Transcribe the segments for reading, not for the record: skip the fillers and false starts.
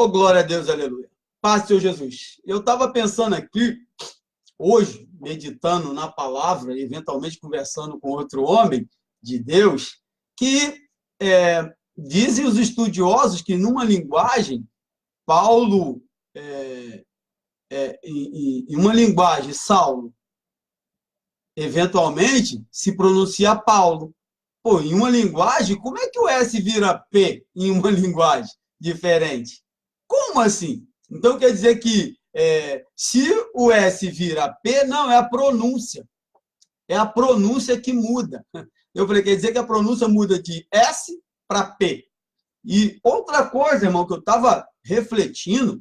Oh, glória a Deus, aleluia. Paz, Senhor Jesus. Eu estava pensando aqui, hoje, meditando na palavra, eventualmente conversando com outro homem de Deus, que dizem os estudiosos que numa linguagem, Paulo, em uma linguagem, Saulo, eventualmente, se pronuncia Paulo. Pô, em uma linguagem, como é que o S vira P em uma linguagem diferente? Como assim? Então quer dizer que se o S vira P, não, é a pronúncia. É a pronúncia que muda. Eu falei, quer dizer que a pronúncia muda de S para P. E outra coisa, irmão, que eu estava refletindo,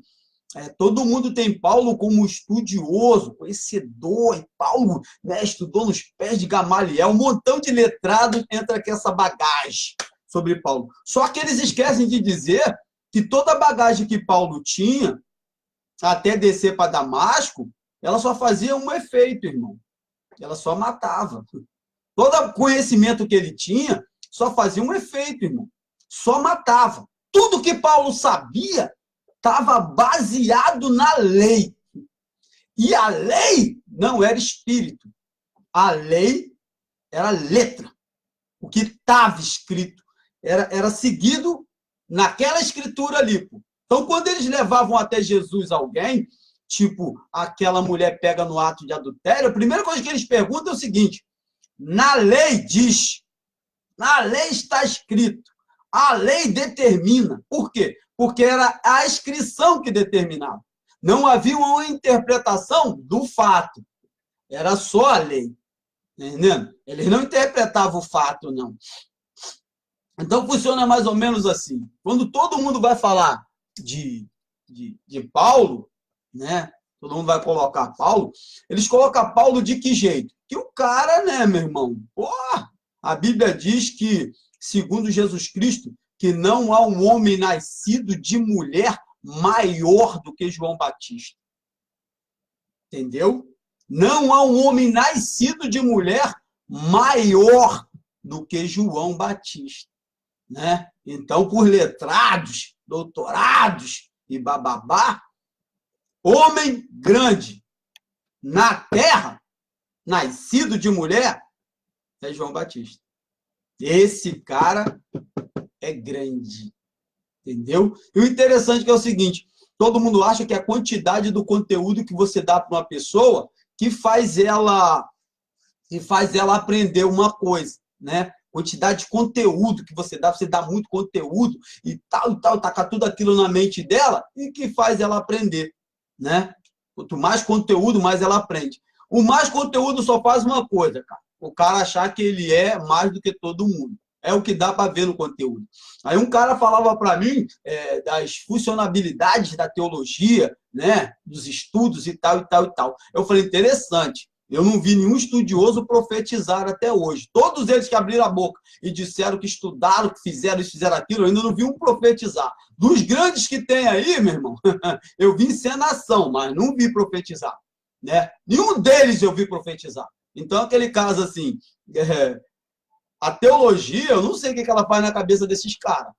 todo mundo tem Paulo como estudioso, conhecedor, e Paulo, né, estudou nos pés de Gamaliel, um montão de letrados entra com essa bagagem sobre Paulo. Só que eles esquecem de dizer que toda a bagagem que Paulo tinha, até descer para Damasco, ela só fazia um efeito, irmão. Ela só matava. Todo conhecimento que ele tinha só fazia um efeito, irmão. Só matava. Tudo que Paulo sabia estava baseado na lei. E a lei não era espírito. A lei era letra. O que estava escrito era seguido naquela escritura ali. Pô. Então, quando eles levavam até Jesus alguém, tipo, aquela mulher pega no ato de adultério, a primeira coisa que eles perguntam é o seguinte: na lei diz, na lei está escrito, a lei determina. Por quê? Porque era a inscrição que determinava. Não havia uma interpretação do fato. Era só a lei. Entendendo? Eles não interpretavam o fato, não. Então, funciona mais ou menos assim. Quando todo mundo vai falar de Paulo, né? Todo mundo vai colocar Paulo, eles colocam Paulo de que jeito? Que o cara, né, meu irmão? Pô, a Bíblia diz que, segundo Jesus Cristo, que não há um homem nascido de mulher maior do que João Batista. Entendeu? Não há um homem nascido de mulher maior do que João Batista. Né? Então, por letrados, doutorados e bababá, homem grande na terra, nascido de mulher, é João Batista. Esse cara é grande. Entendeu? E o interessante é o seguinte, todo mundo acha que a quantidade do conteúdo que você dá para uma pessoa que faz ela aprender uma coisa, né? Quantidade de conteúdo que você dá muito conteúdo e tal, taca tudo aquilo na mente dela e que faz ela aprender, né? Quanto mais conteúdo, mais ela aprende. O mais conteúdo só faz uma coisa, cara. O cara achar que ele é mais do que todo mundo. É o que dá para ver no conteúdo. Aí um cara falava para mim das funcionabilidades da teologia, né? Dos estudos e tal, e tal, e tal. Eu falei, interessante. Eu não vi nenhum estudioso profetizar até hoje. Todos eles que abriram a boca e disseram que estudaram, que fizeram isso, fizeram aquilo, eu ainda não vi um profetizar. Dos grandes que tem aí, meu irmão, eu vi encenação, mas não vi profetizar. Né? Nenhum deles eu vi profetizar. Então, aquele caso assim, a teologia, eu não sei o que ela faz na cabeça desses caras.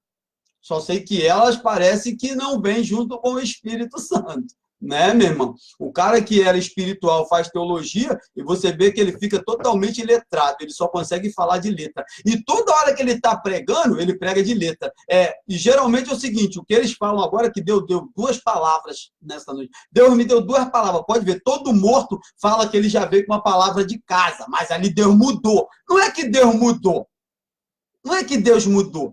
Só sei que elas parecem que não vêm junto com o Espírito Santo. Né, meu irmão? O cara que era espiritual faz teologia e você vê que ele fica totalmente letrado, ele só consegue falar de letra. E toda hora que ele está pregando, ele prega de letra. E geralmente é o seguinte, o que eles falam agora é que Deus deu 2 palavras nessa noite. Deus me deu 2 palavras. Pode ver, todo morto fala que ele já veio com uma palavra de casa, mas ali Deus mudou. Não é que Deus mudou. Não é que Deus mudou.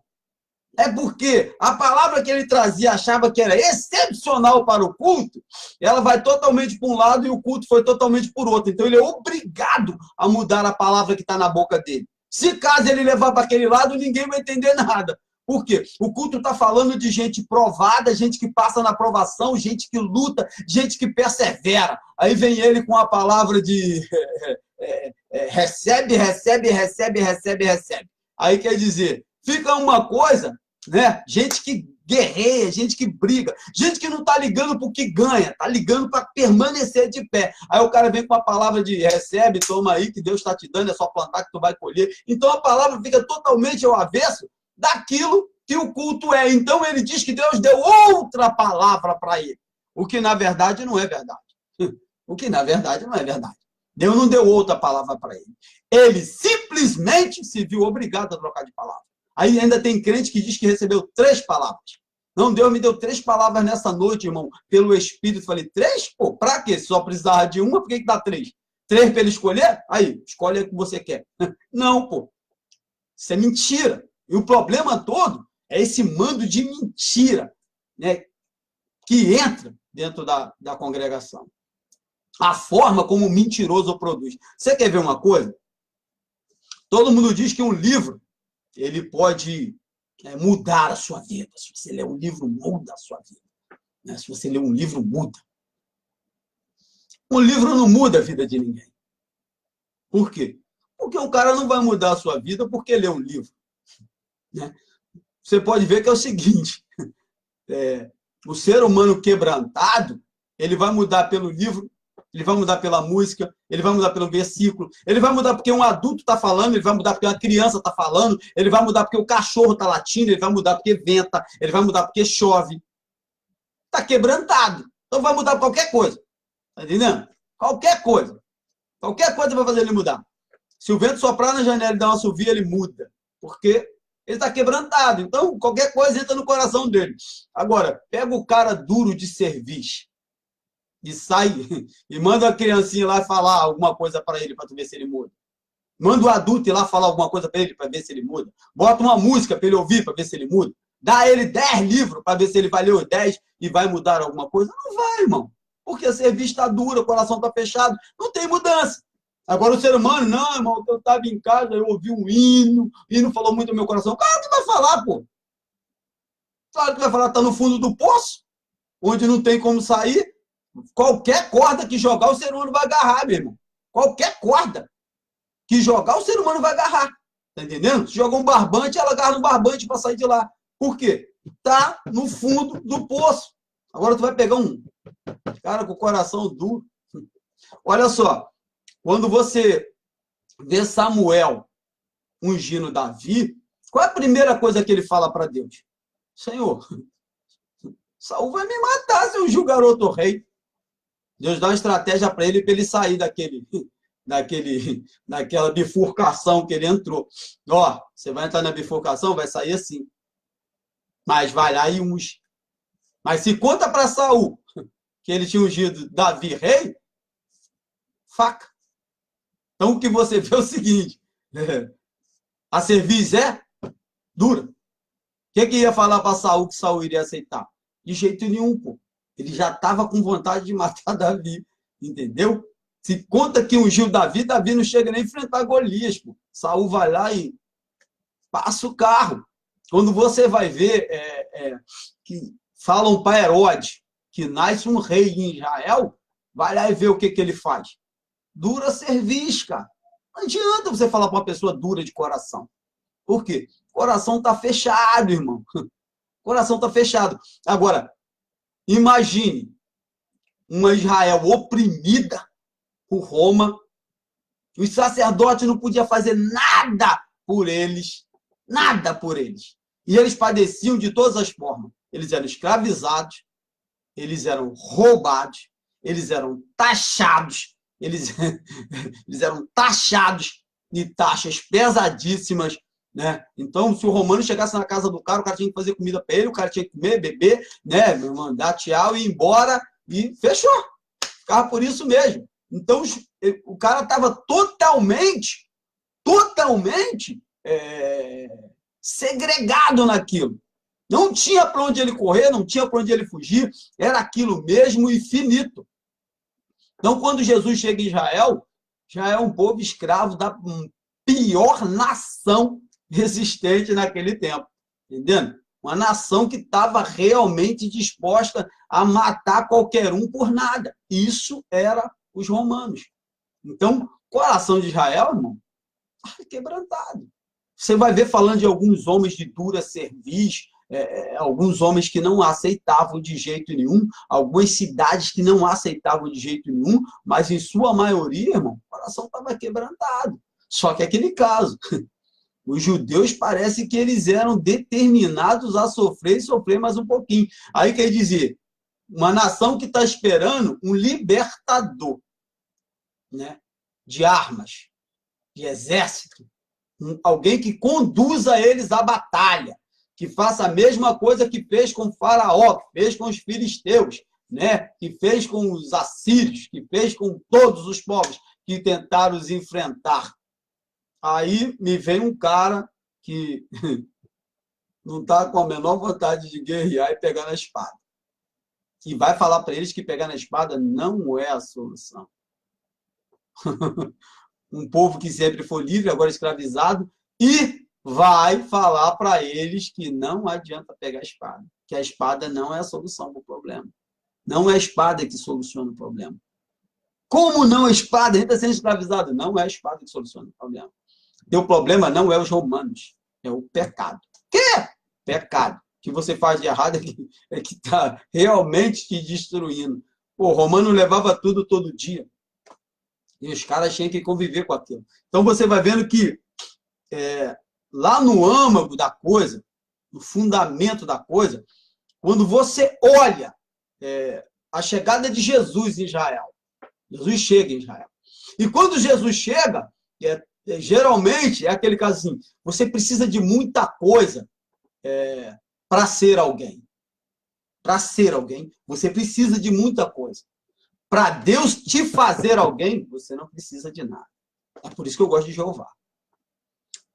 É porque a palavra que ele trazia, achava que era excepcional para o culto, ela vai totalmente para um lado e o culto foi totalmente por outro. Então, ele é obrigado a mudar a palavra que está na boca dele. Se caso ele levar para aquele lado, ninguém vai entender nada. Por quê? O culto está falando de gente provada, gente que passa na provação, gente que luta, gente que persevera. Aí vem ele com a palavra de recebe, recebe, recebe, recebe, recebe. Aí quer dizer, fica uma coisa... Né? Gente que guerreia, gente que briga, gente que não está ligando para o que ganha, está ligando para permanecer de pé. Aí o cara vem com a palavra de recebe, toma aí, que Deus está te dando, é só plantar que tu vai colher. Então a palavra fica totalmente ao avesso daquilo que o culto é. Então ele diz que Deus deu outra palavra para ele, o que na verdade não é verdade. O que na verdade não é verdade. Deus não deu outra palavra para ele. Ele simplesmente se viu obrigado a trocar de palavra. Aí ainda tem crente que diz que recebeu 3 palavras. Não, Deus me deu 3 palavras nessa noite, irmão, pelo Espírito. Falei, 3? Pô, pra quê? Se só precisava de uma, por que dá 3? 3 para ele escolher? Aí, escolhe o que você quer. Não, pô. Isso é mentira. E o problema todo é esse mando de mentira, né, que entra dentro da congregação. A forma como o mentiroso produz. Você quer ver uma coisa? Todo mundo diz que um livro ele pode mudar a sua vida. Se você ler um livro, muda a sua vida. Né? Se você ler um livro, muda. Um livro não muda a vida de ninguém. Por quê? Porque o cara não vai mudar a sua vida porque lê um livro. Né? Você pode ver que é o seguinte, o ser humano quebrantado, ele vai mudar pelo livro, ele vai mudar pela música, ele vai mudar pelo versículo, ele vai mudar porque um adulto está falando, ele vai mudar porque uma criança está falando, ele vai mudar porque o cachorro está latindo, ele vai mudar porque venta, ele vai mudar porque chove. Está quebrantado. Então vai mudar qualquer coisa. Está entendendo? Qualquer coisa. Qualquer coisa vai fazer ele mudar. Se o vento soprar na janela e dar uma assovio, ele muda. Porque ele está quebrantado. Então, qualquer coisa entra no coração dele. Agora, pega o cara duro de serviço e sai e manda a criancinha lá falar alguma coisa para ele, para tu ver se ele muda. Manda o adulto ir lá falar alguma coisa para ele, para ver se ele muda. Bota uma música para ele ouvir, para ver se ele muda. Dá a ele 10 livros para ver se ele vai ler os 10 e vai mudar alguma coisa. Não vai, irmão. Porque a serviço está dura, o coração está fechado. Não tem mudança. Agora o ser humano, não, irmão, eu estava em casa, eu ouvi um hino, o hino falou muito no meu coração. Claro que vai falar, pô. Claro que vai falar, está no fundo do poço, onde não tem como sair. Qualquer corda que jogar, o ser humano vai agarrar, meu irmão. Qualquer corda que jogar, o ser humano vai agarrar. Tá entendendo? Se jogar um barbante, ela agarra no barbante para sair de lá. Por quê? Tá no fundo do poço. Agora tu vai pegar um cara com o coração duro. Olha só, quando você vê Samuel ungindo Davi, qual é a primeira coisa que ele fala para Deus? Senhor, Saul vai me matar se eu ungir o garoto rei. Deus dá uma estratégia para ele sair daquela bifurcação que ele entrou. Ó, você vai entrar na bifurcação, vai sair assim. Mas vai lá e unge. Mas se conta para Saul que ele tinha ungido Davi rei, faca. Então o que você vê é o seguinte, a cerviz é dura. O que ia falar para Saul que Saul iria aceitar? De jeito nenhum, pô. Ele já estava com vontade de matar Davi, entendeu? Se conta que ungiu Davi, Davi não chega nem a enfrentar Golias, pô. Saul vai lá e passa o carro. Quando você vai ver que falam para Herodes que nasce um rei em Israel, vai lá e vê o que ele faz. Dura cerviz, cara. Não adianta você falar para uma pessoa dura de coração. Por quê? O coração está fechado, irmão. O coração está fechado. Agora, imagine uma Israel oprimida por Roma. Os sacerdotes não podiam fazer nada por eles. Nada por eles. E eles padeciam de todas as formas. Eles eram escravizados, eles eram roubados, eles eram taxados, eles eram taxados de taxas pesadíssimas, né? Então, se o romano chegasse na casa do cara, o cara tinha que fazer comida para ele, o cara tinha que comer, beber, né? Mandar tchau e ir embora, e fechou. Ficava por isso mesmo. Então, o cara estava totalmente segregado naquilo. Não tinha para onde ele correr, não tinha para onde ele fugir, era aquilo mesmo e finito. Então, quando Jesus chega em Israel, já é um povo escravo da pior nação existente naquele tempo. Entendendo? Uma nação que estava realmente disposta a matar qualquer um por nada. Isso era os romanos. Então, o coração de Israel, irmão, quebrantado. Você vai ver falando de alguns homens de dura cerviz, alguns homens que não aceitavam de jeito nenhum, algumas cidades que não aceitavam de jeito nenhum, mas em sua maioria, irmão, o coração estava quebrantado. Só que aquele caso, Os judeus parece que eles eram determinados a sofrer e sofrer mais um pouquinho. Aí quer dizer, uma nação que está esperando um libertador, né? De armas, de exército, alguém que conduza eles à batalha, que faça a mesma coisa que fez com Faraó, que fez com os filisteus, né? Que fez com os assírios, que fez com todos os povos que tentaram os enfrentar. Aí me vem um cara que não está com a menor vontade de guerrear e pegar na espada. E vai falar para eles que pegar na espada não é a solução. Um povo que sempre foi livre, agora escravizado, e vai falar para eles que não adianta pegar a espada, que a espada não é a solução para o problema. Não é a espada que soluciona o problema. Como não a espada? A gente está sendo escravizado. Não é a espada que soluciona o problema. E o problema não é os romanos, é o pecado. Que pecado que você faz de errado é que está realmente te destruindo. O romano levava tudo todo dia. E os caras tinham que conviver com aquilo. Então você vai vendo que lá no âmago da coisa, no fundamento da coisa, quando você olha a chegada de Jesus em Israel, Jesus chega em Israel. E quando Jesus chega, geralmente é aquele caso assim, você precisa de muita coisa para ser alguém. Para ser alguém, você precisa de muita coisa. Para Deus te fazer alguém, você não precisa de nada. É por isso que eu gosto de Jeová.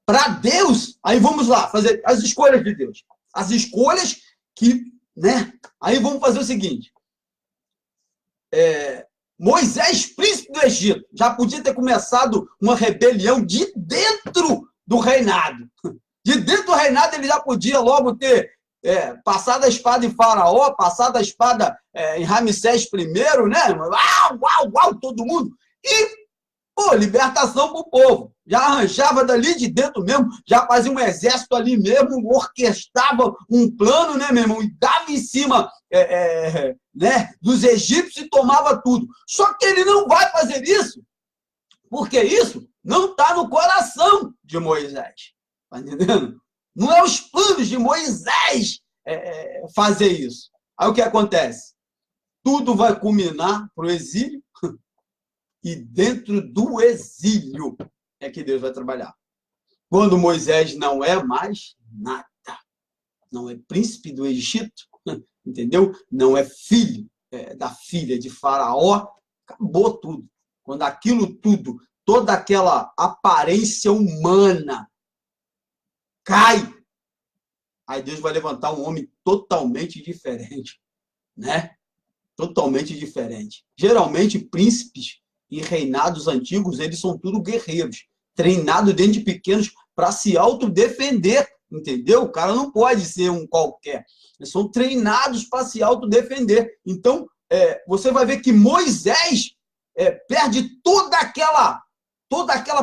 Para Deus, aí vamos lá, fazer as escolhas de Deus. As escolhas que, né? Aí vamos fazer o seguinte. Moisés, príncipe do Egito, já podia ter começado uma rebelião de dentro do reinado. De dentro do reinado ele já podia logo ter passado a espada em Faraó, passado a espada em Ramsés I, né? Uau, uau, uau, todo mundo. E, libertação para o povo. Já arranjava dali de dentro mesmo, já fazia um exército ali mesmo, orquestrava um plano, né, meu irmão? E dava em cima né, dos egípcios e tomava tudo. Só que ele não vai fazer isso, porque isso não está no coração de Moisés. Está entendendo? Não é os planos de Moisés fazer isso. Aí o que acontece? Tudo vai culminar para o exílio e dentro do exílio é que Deus vai trabalhar. Quando Moisés não é mais nada, não é príncipe do Egito, entendeu? Não é filho da filha de Faraó, acabou tudo. Quando aquilo tudo, toda aquela aparência humana cai, aí Deus vai levantar um homem totalmente diferente, né? Totalmente diferente. Geralmente, príncipes e reinados antigos, eles são tudo guerreiros, treinados desde pequenos para se autodefender, entendeu? O cara não pode ser um qualquer. Eles são treinados para se autodefender. Então, você vai ver que Moisés perde toda aquela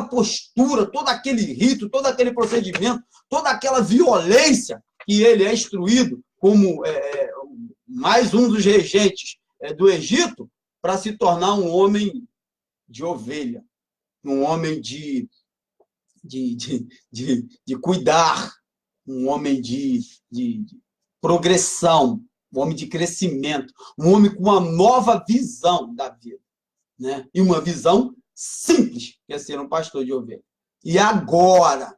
postura, todo aquele rito, todo aquele procedimento, toda aquela violência que ele é instruído como mais um dos regentes do Egito para se tornar um homem de ovelha, um homem de cuidar, um homem de progressão, um homem de crescimento, um homem com uma nova visão da vida, né? E uma visão simples, que é ser um pastor de ovelha. E agora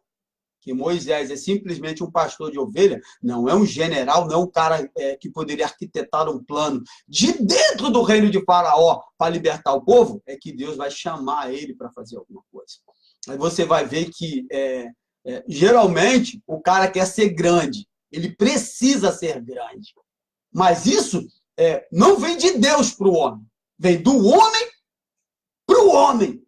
que Moisés é simplesmente um pastor de ovelha, não é um general, não é um cara que poderia arquitetar um plano de dentro do reino de Faraó para libertar o povo, é que Deus vai chamar ele para fazer alguma coisa. Aí você vai ver que, geralmente, o cara quer ser grande, ele precisa ser grande. Mas isso não vem de Deus para o homem, vem do homem para o homem,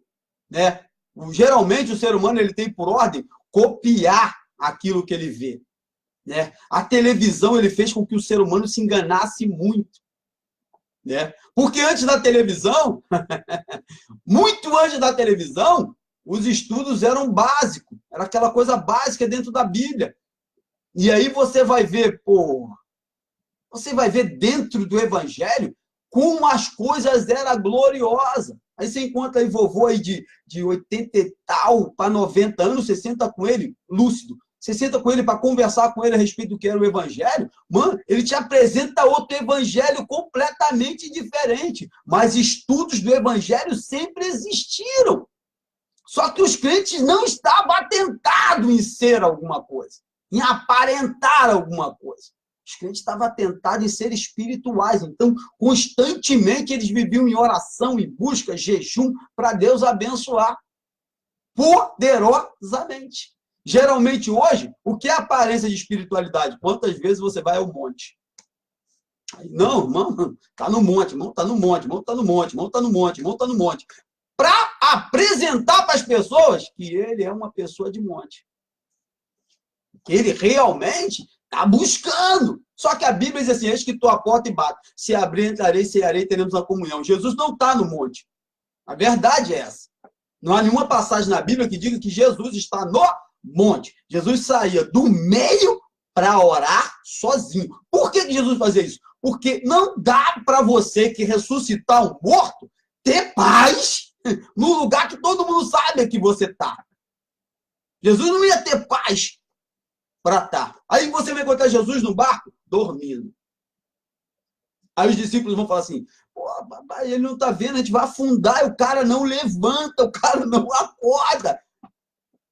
né? Geralmente, o ser humano ele tem por ordem copiar aquilo que ele vê, né? A televisão ele fez com que o ser humano se enganasse muito, né? Porque antes da televisão, muito antes da televisão, os estudos eram básicos, era aquela coisa básica dentro da Bíblia. E aí você vai ver, você vai ver dentro do Evangelho como as coisas eram gloriosas. Aí você encontra aí vovô aí de 80 e tal para 90 anos, você senta com ele, lúcido. Você senta com ele para conversar com ele a respeito do que era o evangelho, mano, ele te apresenta outro evangelho completamente diferente. Mas estudos do evangelho sempre existiram. Só que os crentes não estavam atentados em ser alguma coisa, em aparentar alguma coisa. Os crentes estavam atentados em ser espirituais. Então, constantemente eles viviam em oração, em busca, jejum, para Deus abençoar poderosamente. Geralmente hoje, o que é aparência de espiritualidade? Quantas vezes você vai ao monte? Não, irmão, está no monte, irmão, está no monte, irmão, está no monte, irmão, está no monte, irmão, está no monte. Para apresentar para as pessoas que ele é uma pessoa de monte. Que ele realmente está buscando. Só que a Bíblia diz assim, eis que estou à porta e bato. Se abrir, entrarei, cearei, teremos a comunhão. Jesus não está no monte. A verdade é essa. Não há nenhuma passagem na Bíblia que diga que Jesus está no monte. Jesus saía do meio para orar sozinho. Por que Jesus fazia isso? Porque não dá para você que ressuscitar um morto ter paz no lugar que todo mundo sabe que você está. Jesus não ia ter paz para estar. Aí você vai encontrar Jesus no barco dormindo. Aí os discípulos vão falar assim, ele não está vendo, a gente vai afundar, e o cara não levanta, o cara não acorda.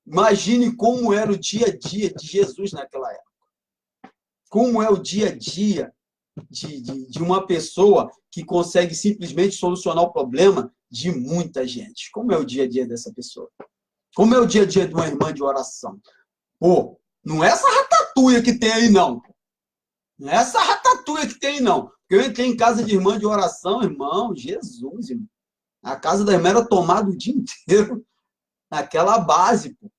Imagine como era o dia a dia de Jesus naquela época. Como é o dia a dia de uma pessoa que consegue simplesmente solucionar o problema de muita gente. Como é o dia a dia dessa pessoa? Como é o dia a dia de uma irmã de oração? Pô, não é essa ratatouille que tem aí, não. Não é essa ratatouille que tem aí, não. Porque eu entrei em casa de irmã de oração, irmão, Jesus, irmão. A casa da irmã era tomada o dia inteiro naquela base, pô.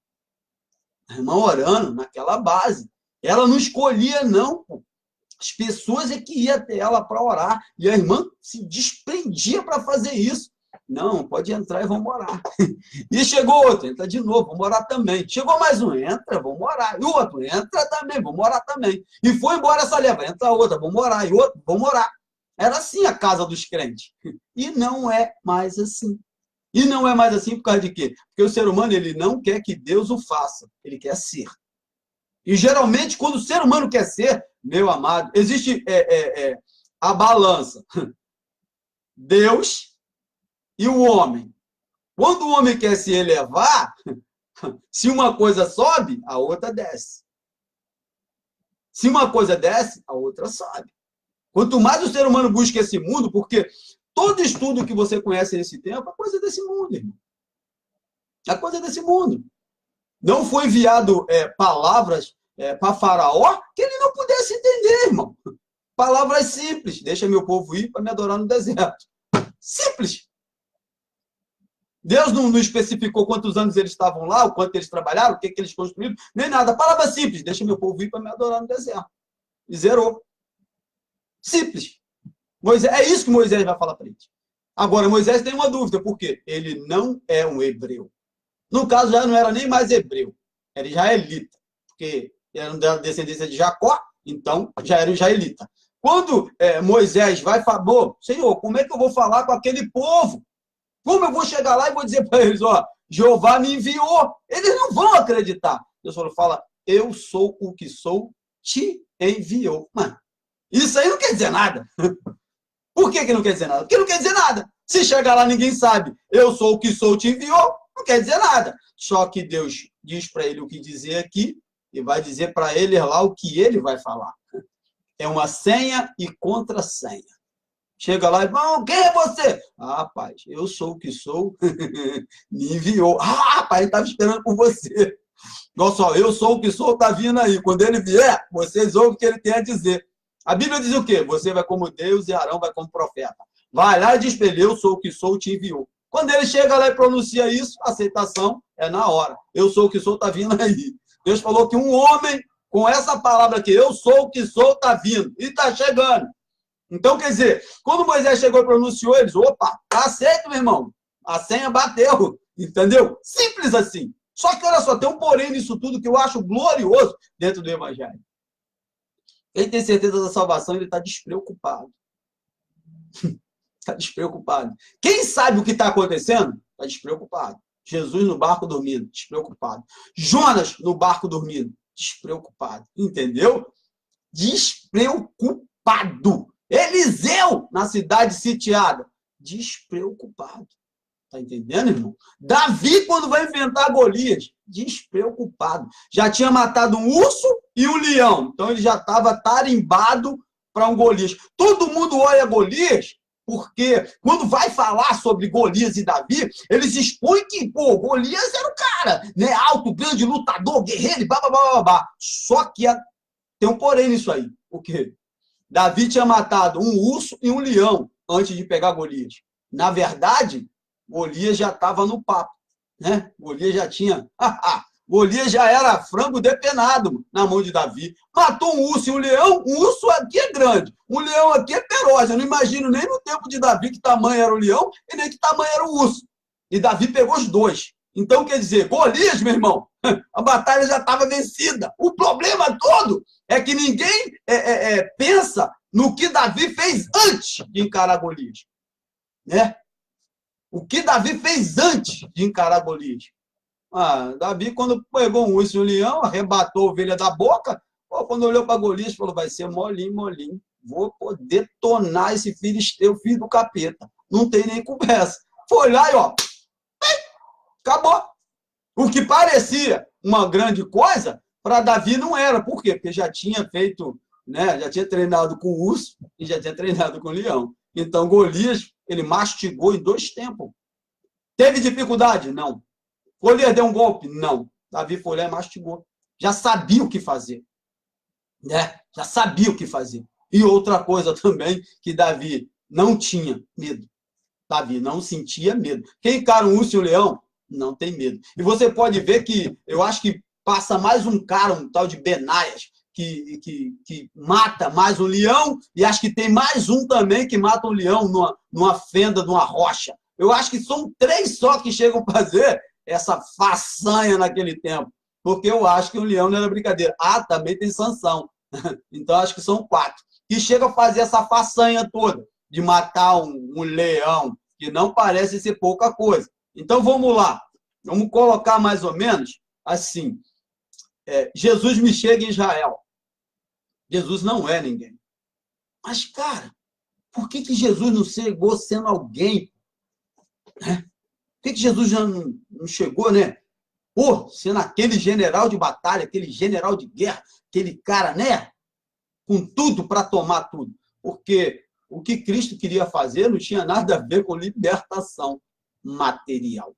A irmã orando naquela base. Ela não escolhia, não, pô. As pessoas é que iam até ela para orar. E a irmã se desprendia para fazer isso. Não, pode entrar e vamos orar. E chegou outro, entra de novo, vamos orar também. Chegou mais um, entra, vamos orar. E o outro, entra também, vamos orar também. E foi embora essa leva, entra outra, vamos orar. E outro, vamos orar. Era assim a casa dos crentes. E não é mais assim. E não é mais assim por causa de quê? Porque o ser humano, ele não quer que Deus o faça. Ele quer ser. E geralmente, quando o ser humano quer ser, meu amado, existe a balança. Deus e o homem. Quando o homem quer se elevar, se uma coisa sobe, a outra desce. Se uma coisa desce, a outra sobe. Quanto mais o ser humano busca esse mundo, porque todo estudo que você conhece nesse tempo é coisa desse mundo, irmão. É coisa desse mundo. Não foi enviado palavras para Faraó que ele não pudesse entender, irmão. Palavras simples. Deixa meu povo ir para me adorar no deserto. Simples. Deus não especificou quantos anos eles estavam lá, o quanto eles trabalharam, o que eles construíram, nem nada. Palavra simples. Deixa meu povo ir para me adorar no deserto. E zerou. Simples. Moisés, é isso que Moisés vai falar para eles. Agora, Moisés tem uma dúvida. Por quê? Ele não é um hebreu. No caso, já não era nem mais hebreu. Era israelita. Porque era da descendência de Jacó, então já era israelita. Quando Moisés vai falar, Senhor, como é que eu vou falar com aquele povo? Como eu vou chegar lá e vou dizer para eles, ó, Jeová me enviou? Eles não vão acreditar. Deus fala, eu sou o que sou, te enviou. Mano, isso aí não quer dizer nada. Por que não quer dizer nada? Porque não quer dizer nada. Se chegar lá, ninguém sabe. Eu sou o que sou, te enviou. Não quer dizer nada. Só que Deus diz para ele o que dizer aqui e vai dizer para ele lá o que ele vai falar. É uma senha e contrassenha. Chega lá e fala, quem é você? Ah, rapaz, eu sou o que sou, me enviou. Ah, rapaz, ele estava esperando por você. Olha só, eu sou o que sou, está vindo aí. Quando ele vier, vocês ouvem o que ele tem a dizer. A Bíblia diz o quê? Você vai como Deus e Arão vai como profeta. Vai lá e diz para ele, eu sou o que sou, te enviou. Quando ele chega lá e pronuncia isso, a aceitação é na hora. Eu sou o que sou, está vindo aí. Deus falou que um homem, com essa palavra aqui, eu sou o que sou, está vindo. E está chegando. Então, quer dizer, quando Moisés chegou e pronunciou, eles, opa, tá aceito, meu irmão. A senha bateu, entendeu? Simples assim. Só que, olha só, tem um porém nisso tudo que eu acho glorioso dentro do Evangelho. Quem tem certeza da salvação, ele está despreocupado. Está despreocupado. Quem sabe o que está acontecendo? Está despreocupado. Jesus no barco dormindo, despreocupado. Jonas no barco dormindo, despreocupado. Entendeu? Despreocupado. Eliseu na cidade sitiada, despreocupado. Tá entendendo, irmão? Davi, quando vai enfrentar Golias, despreocupado. Já tinha matado um urso e um leão. Então ele já estava tarimbado para um Golias. Todo mundo olha Golias, porque quando vai falar sobre Golias e Davi, eles expõem que, pô, Golias era o cara, né? Alto, grande, lutador, guerreiro, babá. Só que tem um porém nisso aí. O quê? Davi tinha matado um urso e um leão antes de pegar Golias. Na verdade, Golias já estava no papo, né? Golias já tinha... Golias já era frango depenado na mão de Davi. Matou um urso e um leão. Um urso aqui é grande. Um leão aqui é feroz. Eu não imagino nem no tempo de Davi que tamanho era o leão e nem que tamanho era o urso. E Davi pegou os dois. Então, quer dizer, Golias, meu irmão, a batalha já estava vencida. O problema todo é que ninguém pensa no que Davi fez antes de encarar Golias, né? O que Davi fez antes de encarar Golias? Davi, quando pegou um urso e um leão, arrebatou a ovelha da boca, quando olhou para Golias, falou, vai ser molinho. Vou poder detonar esse filisteu, filho do capeta. Não tem nem conversa. Foi lá e, acabou. O que parecia uma grande coisa, para Davi não era. Por quê? Porque já tinha feito, né? Já tinha treinado com o urso e já tinha treinado com o leão. Então, Golias, ele mastigou em 2 tempos. Teve dificuldade? Não. Golias deu um golpe? Não. Davi foi lá e mastigou. Já sabia o que fazer. Né? Já sabia o que fazer. E outra coisa também, que Davi não tinha medo. Davi não sentia medo. Quem encara um urso e um leão, não tem medo. E você pode ver que, eu acho que passa mais um cara, um tal de Benaias, que mata mais um leão, e acho que tem mais um também que mata um leão numa fenda de uma rocha. Eu acho que são 3 só que chegam a fazer essa façanha naquele tempo. Porque eu acho que o leão não era brincadeira. Também tem Sansão. Então, acho que são 4. Que chegam a fazer essa façanha toda, de matar um leão, que não parece ser pouca coisa. Então, vamos lá. Vamos colocar mais ou menos assim. Jesus me chega em Israel. Jesus não é ninguém. Mas, cara, por que Jesus não chegou sendo alguém? Por que Jesus já não chegou, né? Sendo aquele general de batalha, aquele general de guerra, aquele cara, né? Com tudo para tomar tudo. Porque o que Cristo queria fazer não tinha nada a ver com libertação material.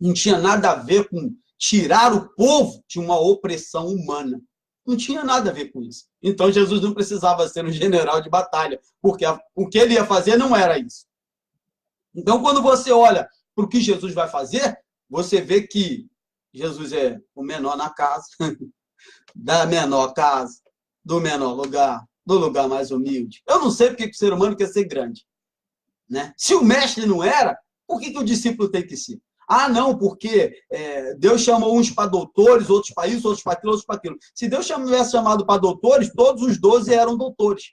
Não tinha nada a ver com tirar o povo de uma opressão humana. Não tinha nada a ver com isso. Então, Jesus não precisava ser um general de batalha, porque o que ele ia fazer não era isso. Então, quando você olha para o que Jesus vai fazer, você vê que Jesus é o menor na casa, da menor casa, do menor lugar, do lugar mais humilde. Eu não sei porque o ser humano quer ser grande, né? Se o mestre não era, por que o discípulo tem que ser? Não, porque Deus chamou uns para doutores, outros para isso, outros para aquilo, outros para aquilo. Se Deus tivesse chamado para doutores, todos os 12 eram doutores.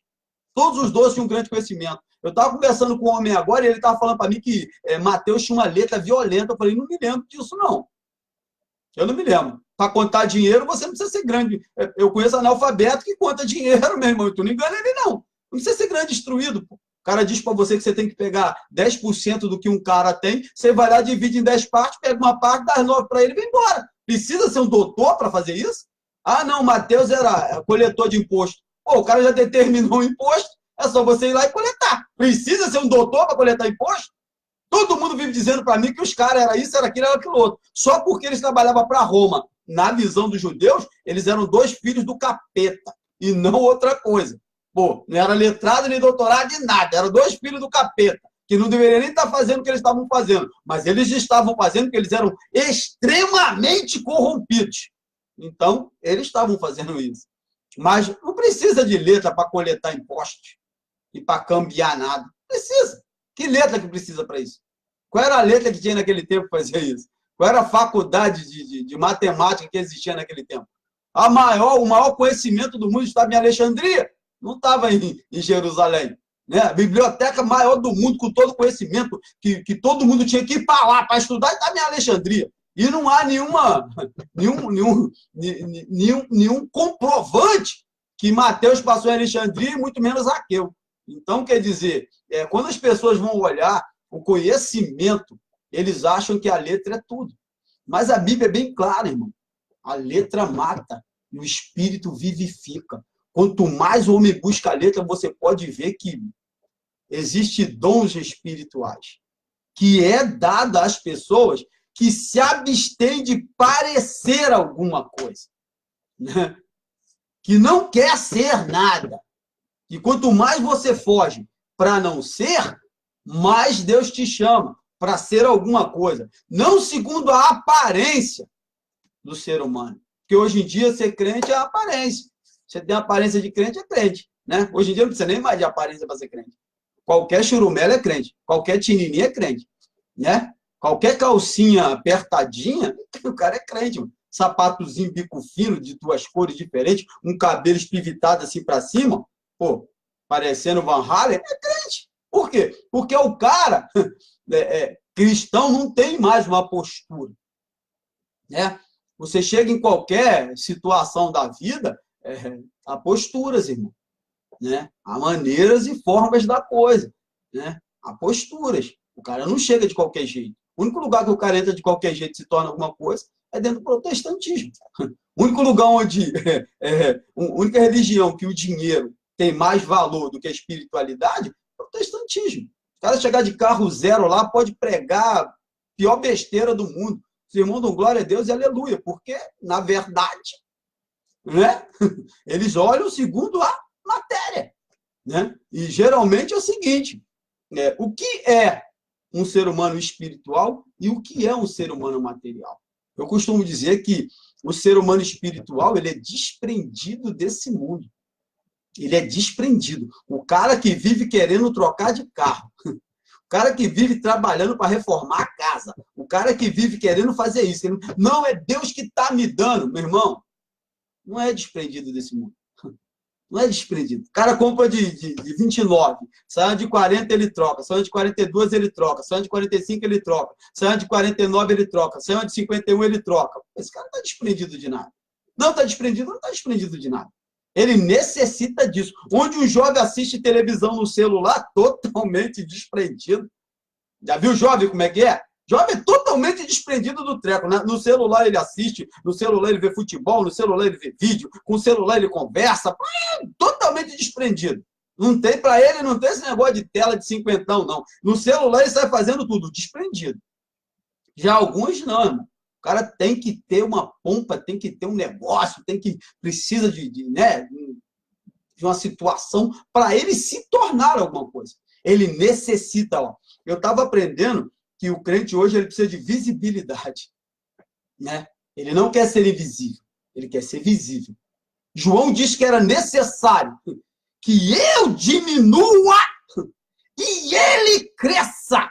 Todos os 12 tinham um grande conhecimento. Eu estava conversando com um homem agora e ele estava falando para mim que Mateus tinha uma letra violenta. Eu falei, não me lembro disso, não. Eu não me lembro. Para contar dinheiro, você não precisa ser grande. Eu conheço analfabeto que conta dinheiro, meu irmão. Tu não engana ele, não. Não precisa ser grande instruído, pô. O cara diz para você que você tem que pegar 10% do que um cara tem, você vai lá, divide em 10 partes, pega uma parte, dá 9 para ele e vai embora. Precisa ser um doutor para fazer isso? Não, Mateus era coletor de imposto. O cara já determinou o imposto, é só você ir lá e coletar. Precisa ser um doutor para coletar imposto? Todo mundo vive dizendo para mim que os caras era isso, era aquilo, era aquilo outro. Só porque eles trabalhavam para Roma. Na visão dos judeus, eles eram 2 filhos do capeta e não outra coisa. Não era letrado nem doutorado de nada. Eram 2 filhos do capeta, que não deveriam nem estar fazendo o que eles estavam fazendo. Mas eles estavam fazendo porque eles eram extremamente corrompidos. Então, eles estavam fazendo isso. Mas não precisa de letra para coletar impostos e para cambiar nada. Precisa. Que letra que precisa para isso? Qual era a letra que tinha naquele tempo para fazer isso? Qual era a faculdade de matemática que existia naquele tempo? O maior conhecimento do mundo estava em Alexandria. Não estava em Jerusalém. né? A biblioteca maior do mundo, com todo conhecimento, que todo mundo tinha que ir para lá para estudar, e estava em Alexandria. E não há nenhum comprovante que Mateus passou em Alexandria, e muito menos Zaqueu. Então, quer dizer, quando as pessoas vão olhar o conhecimento, eles acham que a letra é tudo. Mas a Bíblia é bem clara, irmão. A letra mata e o espírito vivifica. Quanto mais o homem busca a letra, você pode ver que existem dons espirituais, que é dada às pessoas que se abstêm de parecer alguma coisa, né? Que não quer ser nada. E quanto mais você foge para não ser, mais Deus te chama para ser alguma coisa. Não segundo a aparência do ser humano. Porque hoje em dia ser crente é a aparência. Você tem a aparência de crente, é crente, né? Hoje em dia não precisa nem mais de aparência para ser crente. Qualquer churumela é crente. Qualquer tinininha é crente, né? Qualquer calcinha apertadinha, o cara é crente, mano. Sapatozinho bico fino, de duas cores diferentes, um cabelo espivitado assim para cima, pô, parecendo Van Halen, é crente. Por quê? Porque o cara cristão não tem mais uma postura, né? Você chega em qualquer situação da vida, há posturas, irmão, né? Há maneiras e formas da coisa, né? Há posturas. O cara não chega de qualquer jeito. O único lugar que o cara entra de qualquer jeito e se torna alguma coisa é dentro do protestantismo. O único lugar onde, a única religião que o dinheiro tem mais valor do que a espiritualidade, é o protestantismo. O cara chegar de carro zero lá, pode pregar a pior besteira do mundo. Os irmãos dão glória a Deus e aleluia, porque, na verdade, né, eles olham segundo a matéria, né? E geralmente é o seguinte, o que é um ser humano espiritual e o que é um ser humano material? Eu costumo dizer que o ser humano espiritual, ele é desprendido desse mundo. Ele é desprendido. O cara que vive querendo trocar de carro, o cara que vive trabalhando para reformar a casa, o cara que vive querendo fazer isso, não é Deus que está me dando, meu irmão, não é desprendido desse mundo. Não é desprendido. O cara compra de 29, sai de 40 ele troca, sai de 42 ele troca, sai de 45 ele troca, sai de 49 ele troca, sai de 51 ele troca. Esse cara não está desprendido de nada. Não está desprendido, não está desprendido de nada. Ele necessita disso. Onde um jovem assiste televisão no celular, totalmente desprendido. Já viu o jovem como é que é? Jovem é totalmente desprendido do treco. No celular ele assiste, no celular ele vê futebol, no celular ele vê vídeo, com o celular ele conversa, totalmente desprendido. Não tem para ele, não tem esse negócio de tela de cinquentão, não. No celular ele sai fazendo tudo, desprendido. Já alguns não, irmão. O cara tem que ter uma pompa, tem que ter um negócio, precisa de uma situação para ele se tornar alguma coisa. Ele necessita, ó. Eu estava aprendendo que o crente hoje ele precisa de visibilidade, né? Ele não quer ser invisível, ele quer ser visível. João disse que era necessário que eu diminua e ele cresça.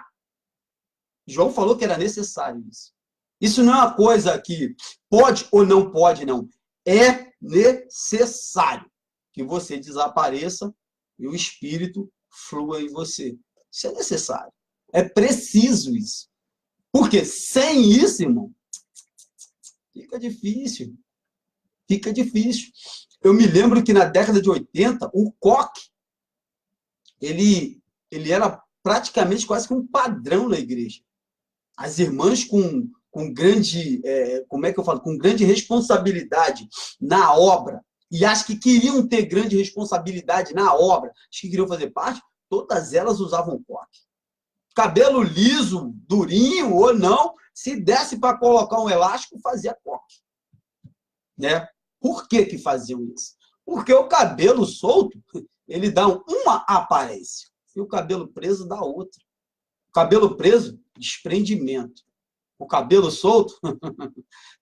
João falou que era necessário isso. Isso não é uma coisa que pode ou não pode, não. É necessário que você desapareça e o Espírito flua em você. Isso é necessário. É preciso isso. Porque sem isso, irmão, fica difícil. Fica difícil. Eu me lembro que na década de 80, o coque, ele era praticamente quase que um padrão na igreja. As irmãs com grande, com grande responsabilidade na obra, e as que queriam ter grande responsabilidade na obra, as que queriam fazer parte, todas elas usavam coque. Cabelo liso, durinho ou não, se desse para colocar um elástico, fazia coque. Né? Por que faziam isso? Porque o cabelo solto, ele dá uma aparência, e o cabelo preso dá outra. O cabelo preso, desprendimento. O cabelo solto,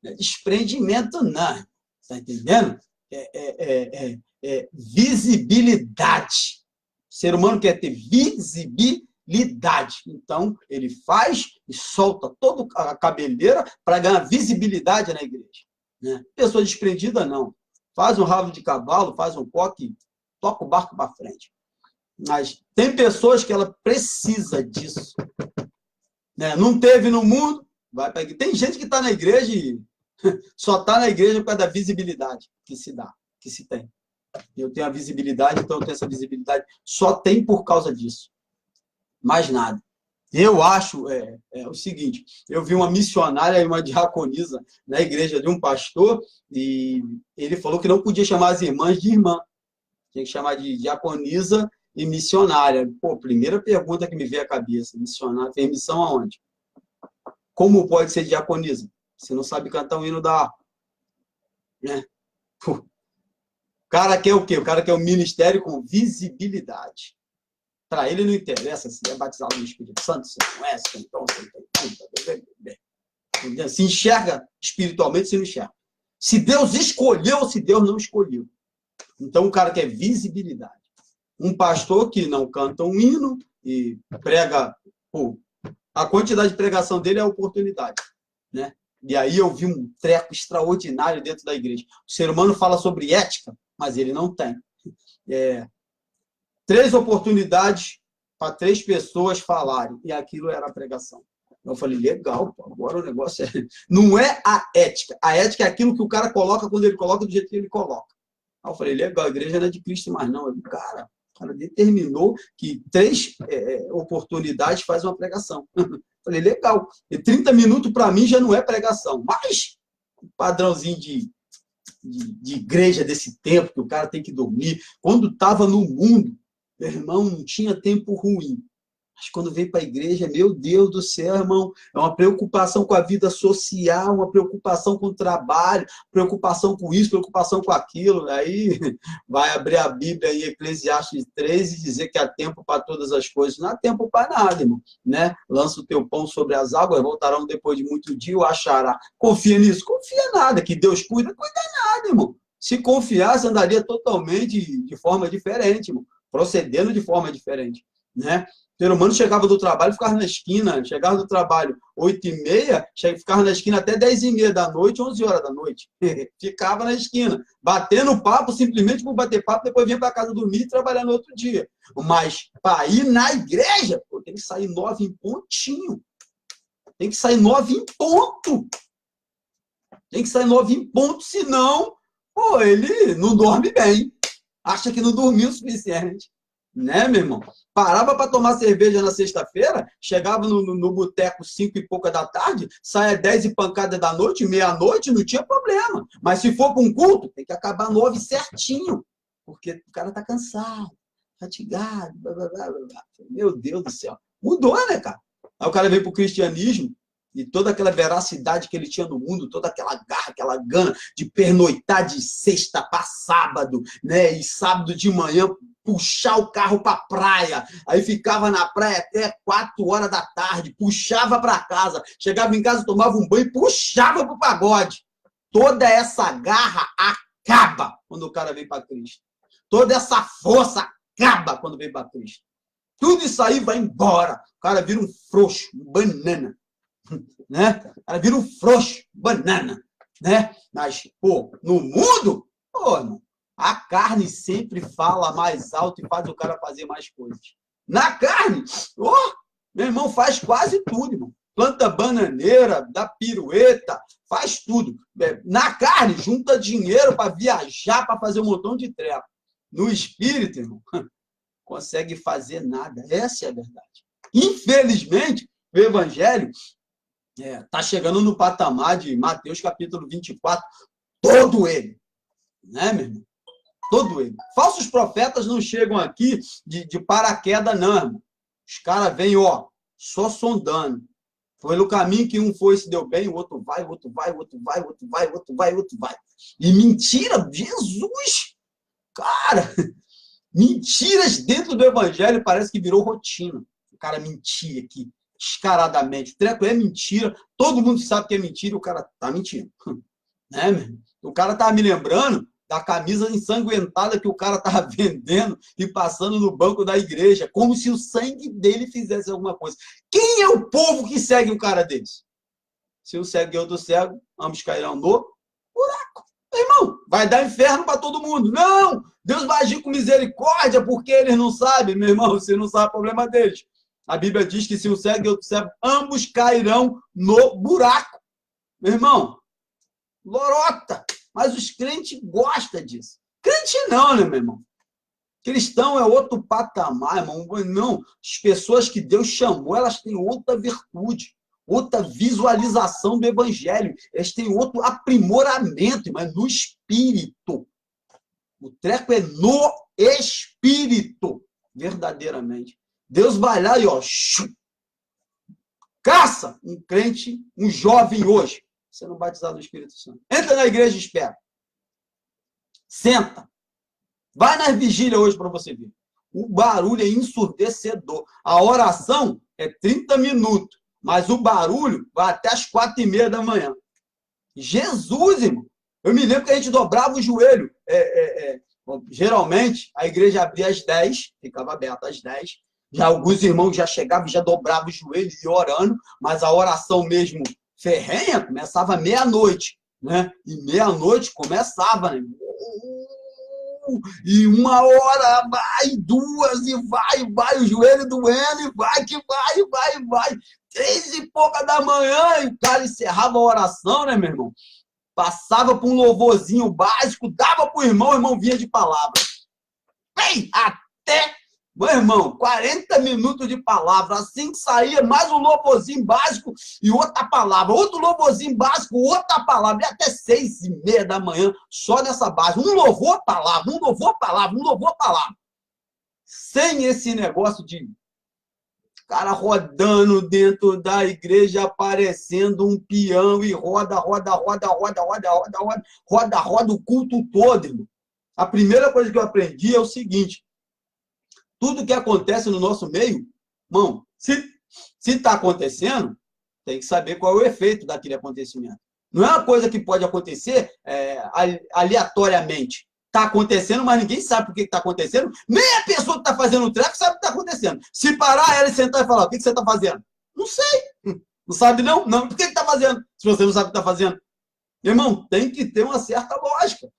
não é desprendimento não. Está entendendo? Visibilidade. O ser humano quer ter visibilidade. Então, ele faz e solta toda a cabeleira para ganhar visibilidade na igreja. Né? Pessoa desprendida, não. Faz um rabo de cavalo, faz um coque, toca o barco para frente. Mas tem pessoas que ela precisa disso. Né? Não teve no mundo, vai para a igreja. Tem gente que está na igreja e só está na igreja por causa da visibilidade que se dá, que se tem. Eu tenho a visibilidade, então eu tenho essa visibilidade. Só tem por causa disso. Mais nada. Eu acho o seguinte, eu vi uma missionária e uma diaconisa na igreja de um pastor e ele falou que não podia chamar as irmãs de irmã. Tinha que chamar de diaconisa e missionária. Pô, primeira pergunta que me veio à cabeça. Missionária, tem missão aonde? Como pode ser diaconisa? Você não sabe cantar o hino da harpa. Né? O cara quer o quê? O cara quer um ministério com visibilidade. Para ele não interessa se é batizado no Espírito Santo, se não é, se então, se enxerga espiritualmente, se não enxerga. Se Deus escolheu ou se Deus não escolheu. Então o cara quer visibilidade. Um pastor que não canta um hino e prega, pô, a quantidade de pregação dele é a oportunidade, né? E aí eu vi um treco extraordinário dentro da igreja. O ser humano fala sobre ética, mas ele não tem. 3 oportunidades para 3 pessoas falarem, e aquilo era a pregação. Eu falei, legal, pô, agora o negócio é... Não é a ética. A ética é aquilo que o cara coloca quando ele coloca do jeito que ele coloca. Aí eu falei, legal, a igreja não é de Cristo mais não. O cara determinou que 3 oportunidades faz uma pregação. Falei, legal. E 30 minutos para mim já não é pregação. Mas o padrãozinho de igreja desse tempo, que o cara tem que dormir. Quando estava no mundo, meu irmão, não tinha tempo ruim. Mas quando veio para a igreja, meu Deus do céu, irmão, é uma preocupação com a vida social, uma preocupação com o trabalho, preocupação com isso, preocupação com aquilo. Aí vai abrir a Bíblia em Eclesiastes 3 e dizer que há tempo para todas as coisas. Não há tempo para nada, irmão. Né? Lança o teu pão sobre as águas, voltarão depois de muito dia, o achará. Confia nisso? Confia nada. Que Deus cuida? Cuida nada, irmão. Se confiasse, andaria totalmente de forma diferente, irmão. Procedendo de forma diferente, né? O ser humano chegava do trabalho, ficava na esquina, chegava do trabalho 8h30, ficava na esquina até 10h30 da noite, 11 horas da noite. Ficava na esquina, batendo papo, simplesmente por bater papo, depois vinha para casa dormir e trabalhar no outro dia. Mas para ir na igreja, pô, tem que sair 9 em pontinho. Tem que sair 9 em ponto. Tem que sair 9 em ponto, senão, pô, ele não dorme bem. Acha que não dormiu o suficiente. Né, meu irmão? Parava para tomar cerveja na sexta-feira, chegava no boteco 5 e pouca da tarde, saia 10 e pancada da noite, meia-noite, não tinha problema. Mas se for para um culto, tem que acabar 9 certinho. Porque o cara tá cansado, fatigado, blá, blá, blá, blá. Meu Deus do céu. Mudou, né, cara? Aí o cara veio pro cristianismo, e toda aquela veracidade que ele tinha no mundo, toda aquela garra, aquela gana de pernoitar de sexta para sábado, né? E sábado de manhã puxar o carro para a praia, aí ficava na praia até 4 horas da tarde, puxava para casa, chegava em casa, tomava um banho e puxava para o pagode. Toda essa garra acaba quando o cara vem para Cristo. Toda essa força acaba quando vem para Cristo. Tudo isso aí vai embora. O cara vira um frouxo, um banana. Né? O cara vira um frouxo, banana. Né? Mas, pô, no mundo, pô, irmão, a carne sempre fala mais alto e faz o cara fazer mais coisas. Na carne, oh, meu irmão, faz quase tudo, irmão. Planta bananeira, dá pirueta, faz tudo. Na carne, junta dinheiro para viajar, para fazer um montão de treco. No espírito, irmão, consegue fazer nada. Essa é a verdade. Infelizmente, o evangelho está chegando no patamar de Mateus capítulo 24, todo ele. Né, meu irmão? Todo ele. Falsos profetas não chegam aqui de paraquedas, não, irmão. Os caras vêm, ó, só sondando. Pelo caminho que um foi e se deu bem, o outro vai, o outro vai, o outro vai, o outro vai, o outro vai, o outro vai. E mentira, Jesus! Cara, mentiras dentro do evangelho parece que virou rotina. O cara mentia aqui, descaradamente. O treco é mentira, todo mundo sabe que é mentira e o cara tá mentindo. Né, meu irmão? O cara tá me lembrando da camisa ensanguentada que o cara estava vendendo e passando no banco da igreja, como se o sangue dele fizesse alguma coisa. Quem é o povo que segue um cara desse? Se um segue outro cego, ambos cairão no buraco. Irmão, vai dar inferno para todo mundo. Não! Deus vai agir com misericórdia porque eles não sabem. Meu irmão, você não sabe o problema deles. A Bíblia diz que se um cego e outro cego, ambos cairão no buraco. Meu irmão, lorota. Mas os crentes gostam disso. Crente não, né, meu irmão? Cristão é outro patamar, irmão. Não, as pessoas que Deus chamou, elas têm outra virtude, outra visualização do evangelho. Elas têm outro aprimoramento, mas no espírito. O treco é no espírito, verdadeiramente. Deus vai lá e, ó, caça um crente, um jovem hoje, sendo batizado no Espírito Santo. Entra na igreja e espera. Senta. Vai nas vigílias hoje para você ver. O barulho é ensurdecedor. A oração é 30 minutos, mas o barulho vai até as 4h30 da manhã. Jesus, irmão. Eu me lembro que a gente dobrava o joelho. Geralmente, a igreja abria às 10, ficava aberta às 10. Já alguns irmãos já chegavam e já dobravam o joelho e orando, mas a oração mesmo ferrenha começava à meia-noite, né? E meia-noite começava, né? E 1 hora, vai, 2, e vai, o joelho doendo, e vai, que vai. 3h pouca da manhã, e o cara encerrava a oração, né, meu irmão? Passava por um louvorzinho básico, dava pro irmão, o irmão vinha de palavra. Ei, até, meu irmão, 40 minutos de palavra, assim que saía, mais um louvorzinho básico e outra palavra, outro louvorzinho básico, outra palavra, e até 6h30 da manhã, só nessa base, um louvor, palavra, um louvor, palavra, um louvor, palavra. Sem esse negócio de cara rodando dentro da igreja, aparecendo um peão e roda o culto todo, irmão. A primeira coisa que eu aprendi é o seguinte: tudo que acontece no nosso meio, irmão, se está acontecendo, tem que saber qual é o efeito daquele acontecimento. Não é uma coisa que pode acontecer aleatoriamente. Está acontecendo, mas ninguém sabe por que está acontecendo. Nem a pessoa que está fazendo o treco sabe o que está acontecendo. Se parar ela e sentar e falar, o que você está fazendo? Não sei. Não sabe não? Não. Por que está fazendo? Se você não sabe o que está fazendo. Irmão, tem que ter uma certa lógica.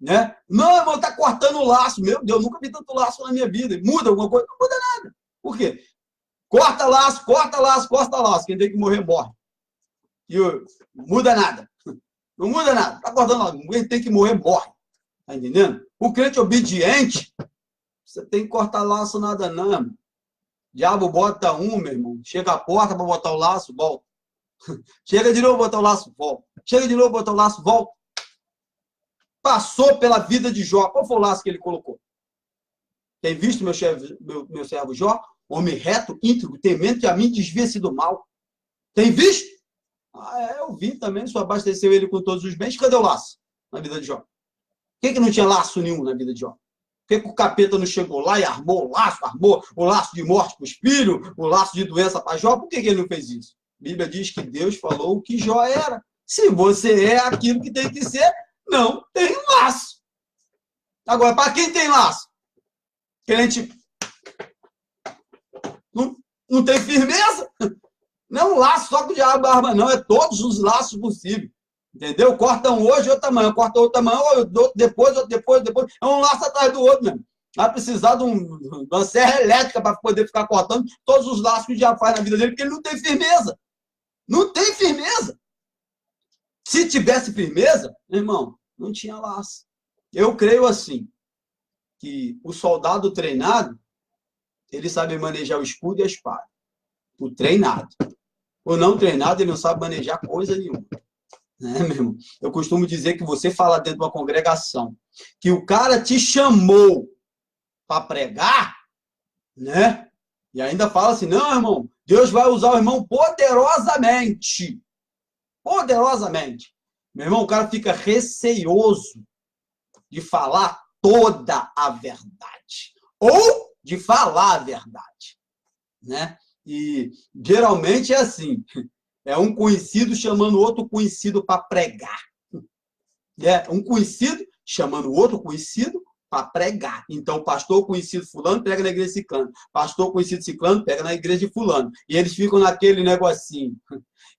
Né? Não, irmão, está cortando o laço. Meu Deus, nunca vi tanto laço na minha vida. Muda alguma coisa? Não muda nada. Por quê? Corta laço. Quem tem que morrer, morre. E não muda nada. Não muda nada. Está cortando laço. Quem tem que morrer, morre. Tá entendendo? O crente obediente, você tem que cortar laço nada não, irmão. Diabo bota um, meu irmão. Chega a porta para botar o laço, volta. Chega de novo, botar o laço, volta. Chega de novo, botar o laço, volta. Passou pela vida de Jó. Qual foi o laço que ele colocou? Tem visto meu servo Jó? Homem reto, íntegro, temente a mim, desvia-se do mal. Tem visto? Eu vi também, só abasteceu ele com todos os bens. Cadê o laço na vida de Jó? Por que não tinha laço nenhum na vida de Jó? Por que o capeta não chegou lá e armou o laço de morte para os filhos, o laço de doença para Jó? Por que ele não fez isso? A Bíblia diz que Deus falou o que Jó era. Se você é aquilo que tem que ser, não tem laço. Agora, para quem tem laço? Crente não tem firmeza? Não é um laço só que o diabo arma, não. É todos os laços possíveis. Entendeu? Corta um hoje, outro amanhã. Corta outro amanhã, outro depois. É um laço atrás do outro mesmo. Vai precisar de uma serra elétrica para poder ficar cortando todos os laços que o diabo faz na vida dele, porque ele não tem firmeza. Não tem firmeza. Se tivesse firmeza, irmão, não tinha laço. Eu creio assim, que o soldado treinado, ele sabe manejar o escudo e a espada. O treinado. O não treinado, ele não sabe manejar coisa nenhuma. Né, meu irmão? Eu costumo dizer que você fala dentro de uma congregação que o cara te chamou para pregar, né? E ainda fala assim, não, irmão, Deus vai usar o irmão poderosamente. Poderosamente. Meu irmão, o cara fica receioso de falar toda a verdade. Ou de falar a verdade. Né? E geralmente é assim. É um conhecido chamando outro conhecido para pregar. É um conhecido chamando outro conhecido para pregar. Então, pastor conhecido fulano pega na igreja de ciclano. Pastor conhecido ciclano pega na igreja de fulano. E eles ficam naquele negocinho.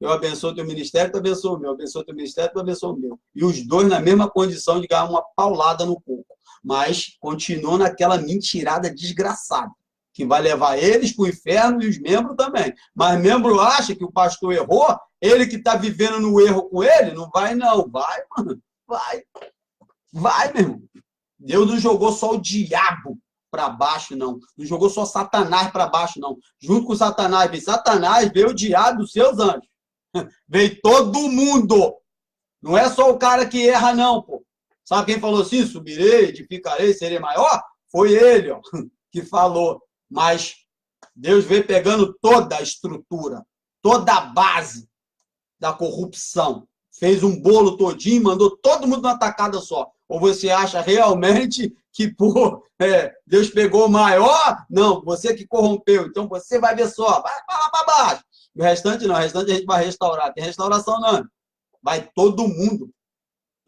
Eu abençoo teu ministério, tu abençoa o meu. Eu abençoo teu ministério, tu abençoa o meu. E os dois na mesma condição de ganhar uma paulada no coco. Mas continuam naquela mentirada desgraçada, que vai levar eles para o inferno e os membros também. Mas membro acha que o pastor errou, ele que está vivendo no erro com ele, não vai não. Vai, mano. Vai, meu irmão. Deus não jogou só o diabo para baixo, não. Não jogou só Satanás para baixo, não. Junto com Satanás veio o diabo dos seus anjos. Veio todo mundo. Não é só o cara que erra, não, pô. Sabe quem falou assim? Subirei, edificarei, serei maior? Foi ele, ó, que falou. Mas Deus veio pegando toda a estrutura, toda a base da corrupção. Fez um bolo todinho, mandou todo mundo numa tacada só. Ou você acha realmente que, pô, Deus pegou o maior? Não, você que corrompeu. Então você vai ver só, vai lá para baixo. O restante não, o restante a gente vai restaurar. Tem restauração não. Vai todo mundo.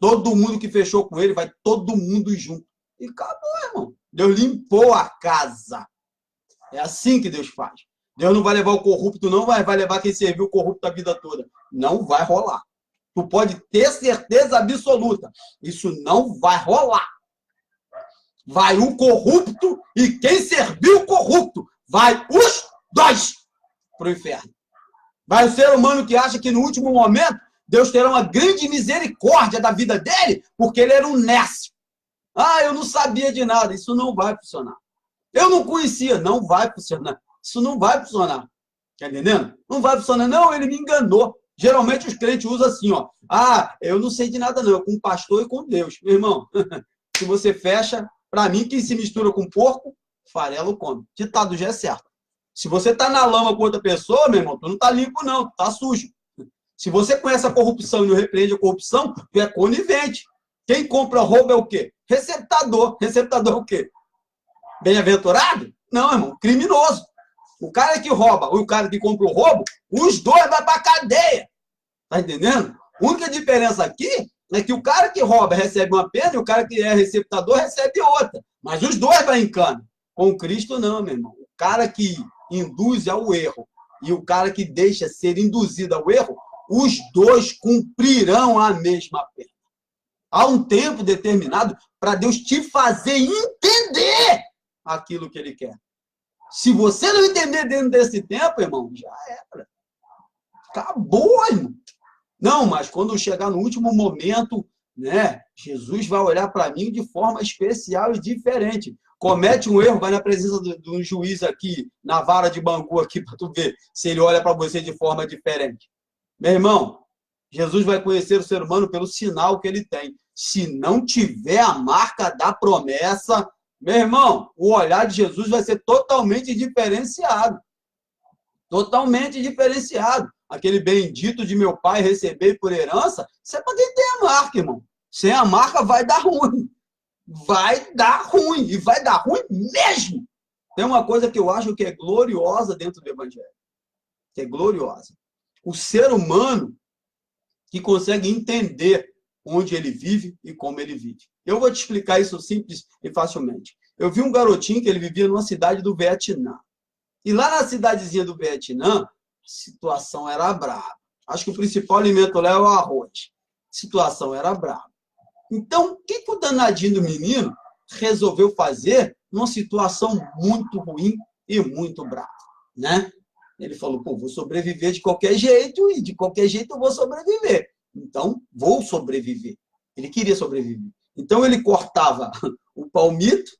Todo mundo que fechou com ele, vai todo mundo junto. E acabou, irmão. Deus limpou a casa. É assim que Deus faz. Deus não vai levar o corrupto, não vai levar quem serviu o corrupto a vida toda. Não vai rolar. Tu pode ter certeza absoluta. Isso não vai rolar. Vai o corrupto e quem serviu o corrupto. Vai os dois para o inferno. Vai o ser humano que acha que no último momento Deus terá uma grande misericórdia da vida dele, porque ele era um nécio. Ah, eu não sabia de nada. Isso não vai funcionar. Eu não conhecia. Não vai funcionar. Isso não vai funcionar. Tá entendendo? Não vai funcionar. Não, ele me enganou. Geralmente os crentes usam assim, ó. Ah, eu não sei de nada não. Com o pastor e com Deus. Meu irmão, se você fecha, para mim, quem se mistura com porco, farelo come. Ditado já é certo. Se você tá na lama com outra pessoa, meu irmão, tu não tá limpo não, tu tá sujo. Se você conhece a corrupção e não repreende a corrupção, tu é conivente. Quem compra roubo é o quê? Receptador. Receptador é o quê? Bem-aventurado? Não, irmão, criminoso. O cara que rouba e o cara que compra o roubo, os dois vão para a cadeia. Tá entendendo? A única diferença aqui é que o cara que rouba recebe uma pena e o cara que é receptador recebe outra. Mas os dois vão em cana. Com Cristo não, meu irmão. O cara que induz ao erro e o cara que deixa ser induzido ao erro, os dois cumprirão a mesma pena. Há um tempo determinado para Deus te fazer entender aquilo que Ele quer. Se você não entender dentro desse tempo, irmão, já era. Acabou, irmão. Não, mas quando chegar no último momento, né, Jesus vai olhar para mim de forma especial e diferente. Comete um erro, vai na presença de um juiz aqui, na vara de Bangu aqui, para tu ver se ele olha para você de forma diferente. Meu irmão, Jesus vai conhecer o ser humano pelo sinal que ele tem. Se não tiver a marca da promessa, meu irmão, o olhar de Jesus vai ser totalmente diferenciado. Totalmente diferenciado. Aquele bendito de meu pai receber por herança, isso é para quem tem a marca, irmão. Sem a marca vai dar ruim. Vai dar ruim. E vai dar ruim mesmo. Tem uma coisa que eu acho que é gloriosa dentro do Evangelho. Que é gloriosa. O ser humano que consegue entender onde ele vive e como ele vive. Eu vou te explicar isso simples e facilmente. Eu vi um garotinho que ele vivia numa cidade do Vietnã. E lá na cidadezinha do Vietnã, a situação era brava. Acho que o principal alimento lá é o arroz. A situação era brava. Então, o que o danadinho do menino resolveu fazer numa situação muito ruim e muito brava, né? Ele falou, pô, vou sobreviver de qualquer jeito e de qualquer jeito eu vou sobreviver. Então, vou sobreviver. Ele queria sobreviver. Então, ele cortava o palmito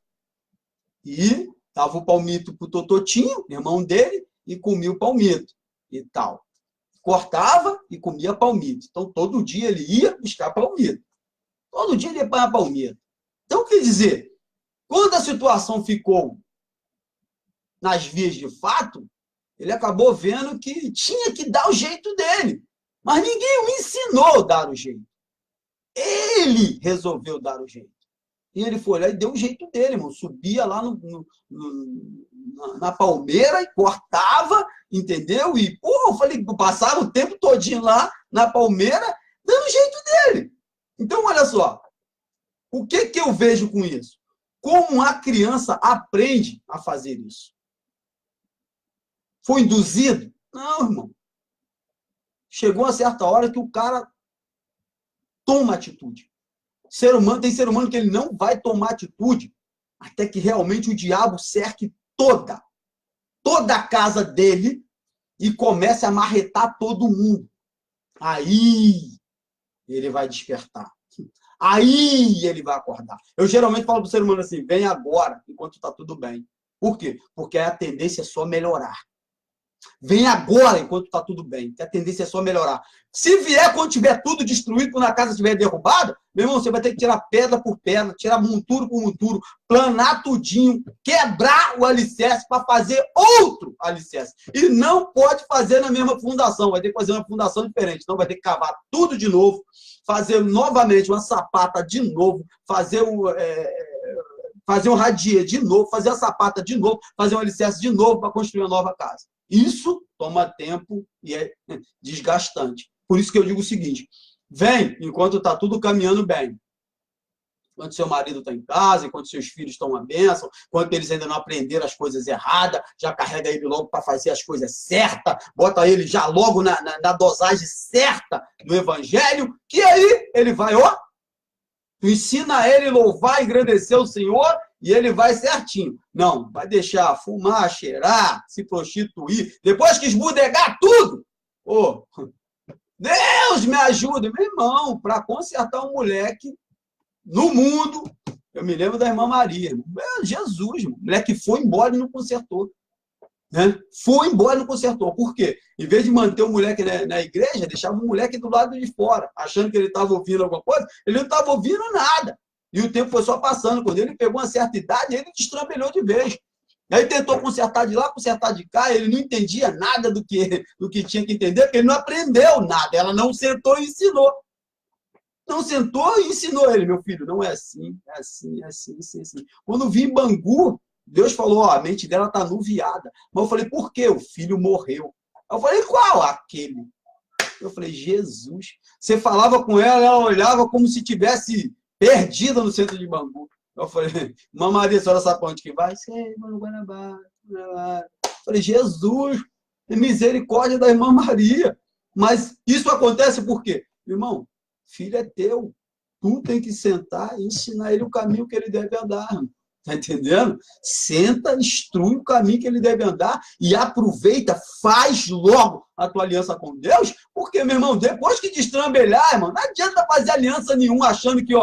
e dava o palmito pro Tototinho, irmão dele, e comia o palmito e tal. Cortava e comia palmito. Então, todo dia ele ia buscar palmito. Todo dia ele ia para palmito. Então, quer dizer, quando a situação ficou nas vias de fato, ele acabou vendo que tinha que dar o jeito dele. Mas ninguém o ensinou a dar o jeito. Ele resolveu dar o jeito. E ele foi lá e deu o jeito dele, irmão. Subia lá na palmeira e cortava, entendeu? E, eu falei, passava o tempo todinho lá na palmeira, dando o jeito dele. Então, olha só. O que eu vejo com isso? Como a criança aprende a fazer isso? Foi induzido? Não, irmão. Chegou a certa hora que o cara toma atitude. Tem ser humano que ele não vai tomar atitude até que realmente o diabo cerque toda a casa dele e comece a marretar todo mundo. Aí ele vai despertar. Aí ele vai acordar. Eu geralmente falo para o ser humano assim, vem agora, enquanto está tudo bem. Por quê? Porque a tendência é só melhorar. Vem agora, enquanto está tudo bem. Que a tendência é só melhorar. Se vier quando tiver tudo destruído, quando a casa estiver derrubada, meu irmão, você vai ter que tirar pedra por pedra, tirar monturo por monturo, planar tudinho, quebrar o alicerce para fazer outro alicerce. E não pode fazer na mesma fundação, vai ter que fazer uma fundação diferente. Então vai ter que cavar tudo de novo, fazer novamente uma sapata de novo, fazer um radier de novo, fazer a sapata de novo, fazer um alicerce de novo para construir uma nova casa. Isso toma tempo e é desgastante. Por isso que eu digo o seguinte, vem enquanto está tudo caminhando bem. Enquanto seu marido está em casa, enquanto seus filhos estão uma bênção, enquanto eles ainda não aprenderam as coisas erradas, já carrega ele logo para fazer as coisas certas, bota ele já logo na dosagem certa do evangelho, que aí ele vai, tu ensina ele a louvar, engrandecer o Senhor, e ele vai certinho. Não, vai deixar fumar, cheirar, se prostituir, depois que esbudegar tudo. Deus me ajude, meu irmão, para consertar um moleque no mundo. Eu me lembro da irmã Maria. Jesus, o moleque foi embora e não consertou. Né? Foi embora e não consertou. Por quê? Em vez de manter o moleque na igreja, deixava o moleque do lado de fora, achando que ele estava ouvindo alguma coisa, ele não estava ouvindo nada. E o tempo foi só passando. Quando ele pegou uma certa idade, ele destrambelhou de vez. Aí tentou consertar de lá, consertar de cá, ele não entendia nada do que tinha que entender, porque ele não aprendeu nada. Ela não sentou e ensinou. Não sentou e ensinou ele, meu filho, não é assim, é assim, é assim, assim, assim. Quando vi em Bangu, Deus falou, a mente dela está anuviada. Mas eu falei, por quê? O filho morreu. Eu falei, qual? Aquele. Eu falei, Jesus. Você falava com ela, ela olhava como se tivesse perdida no centro de Bangu. Eu falei, Irmã Maria, a senhora sabe para onde que vai? Sei, mano, Guanabara. Eu falei, Jesus, misericórdia da Irmã Maria. Mas isso acontece por quê? Irmão, filho é teu. Tu tem que sentar e ensinar ele o caminho que ele deve andar. Tá entendendo? Senta, instrui o caminho que ele deve andar e aproveita, faz logo a tua aliança com Deus, porque, meu irmão, depois que destrambelhar, irmão, não adianta fazer aliança nenhuma achando que,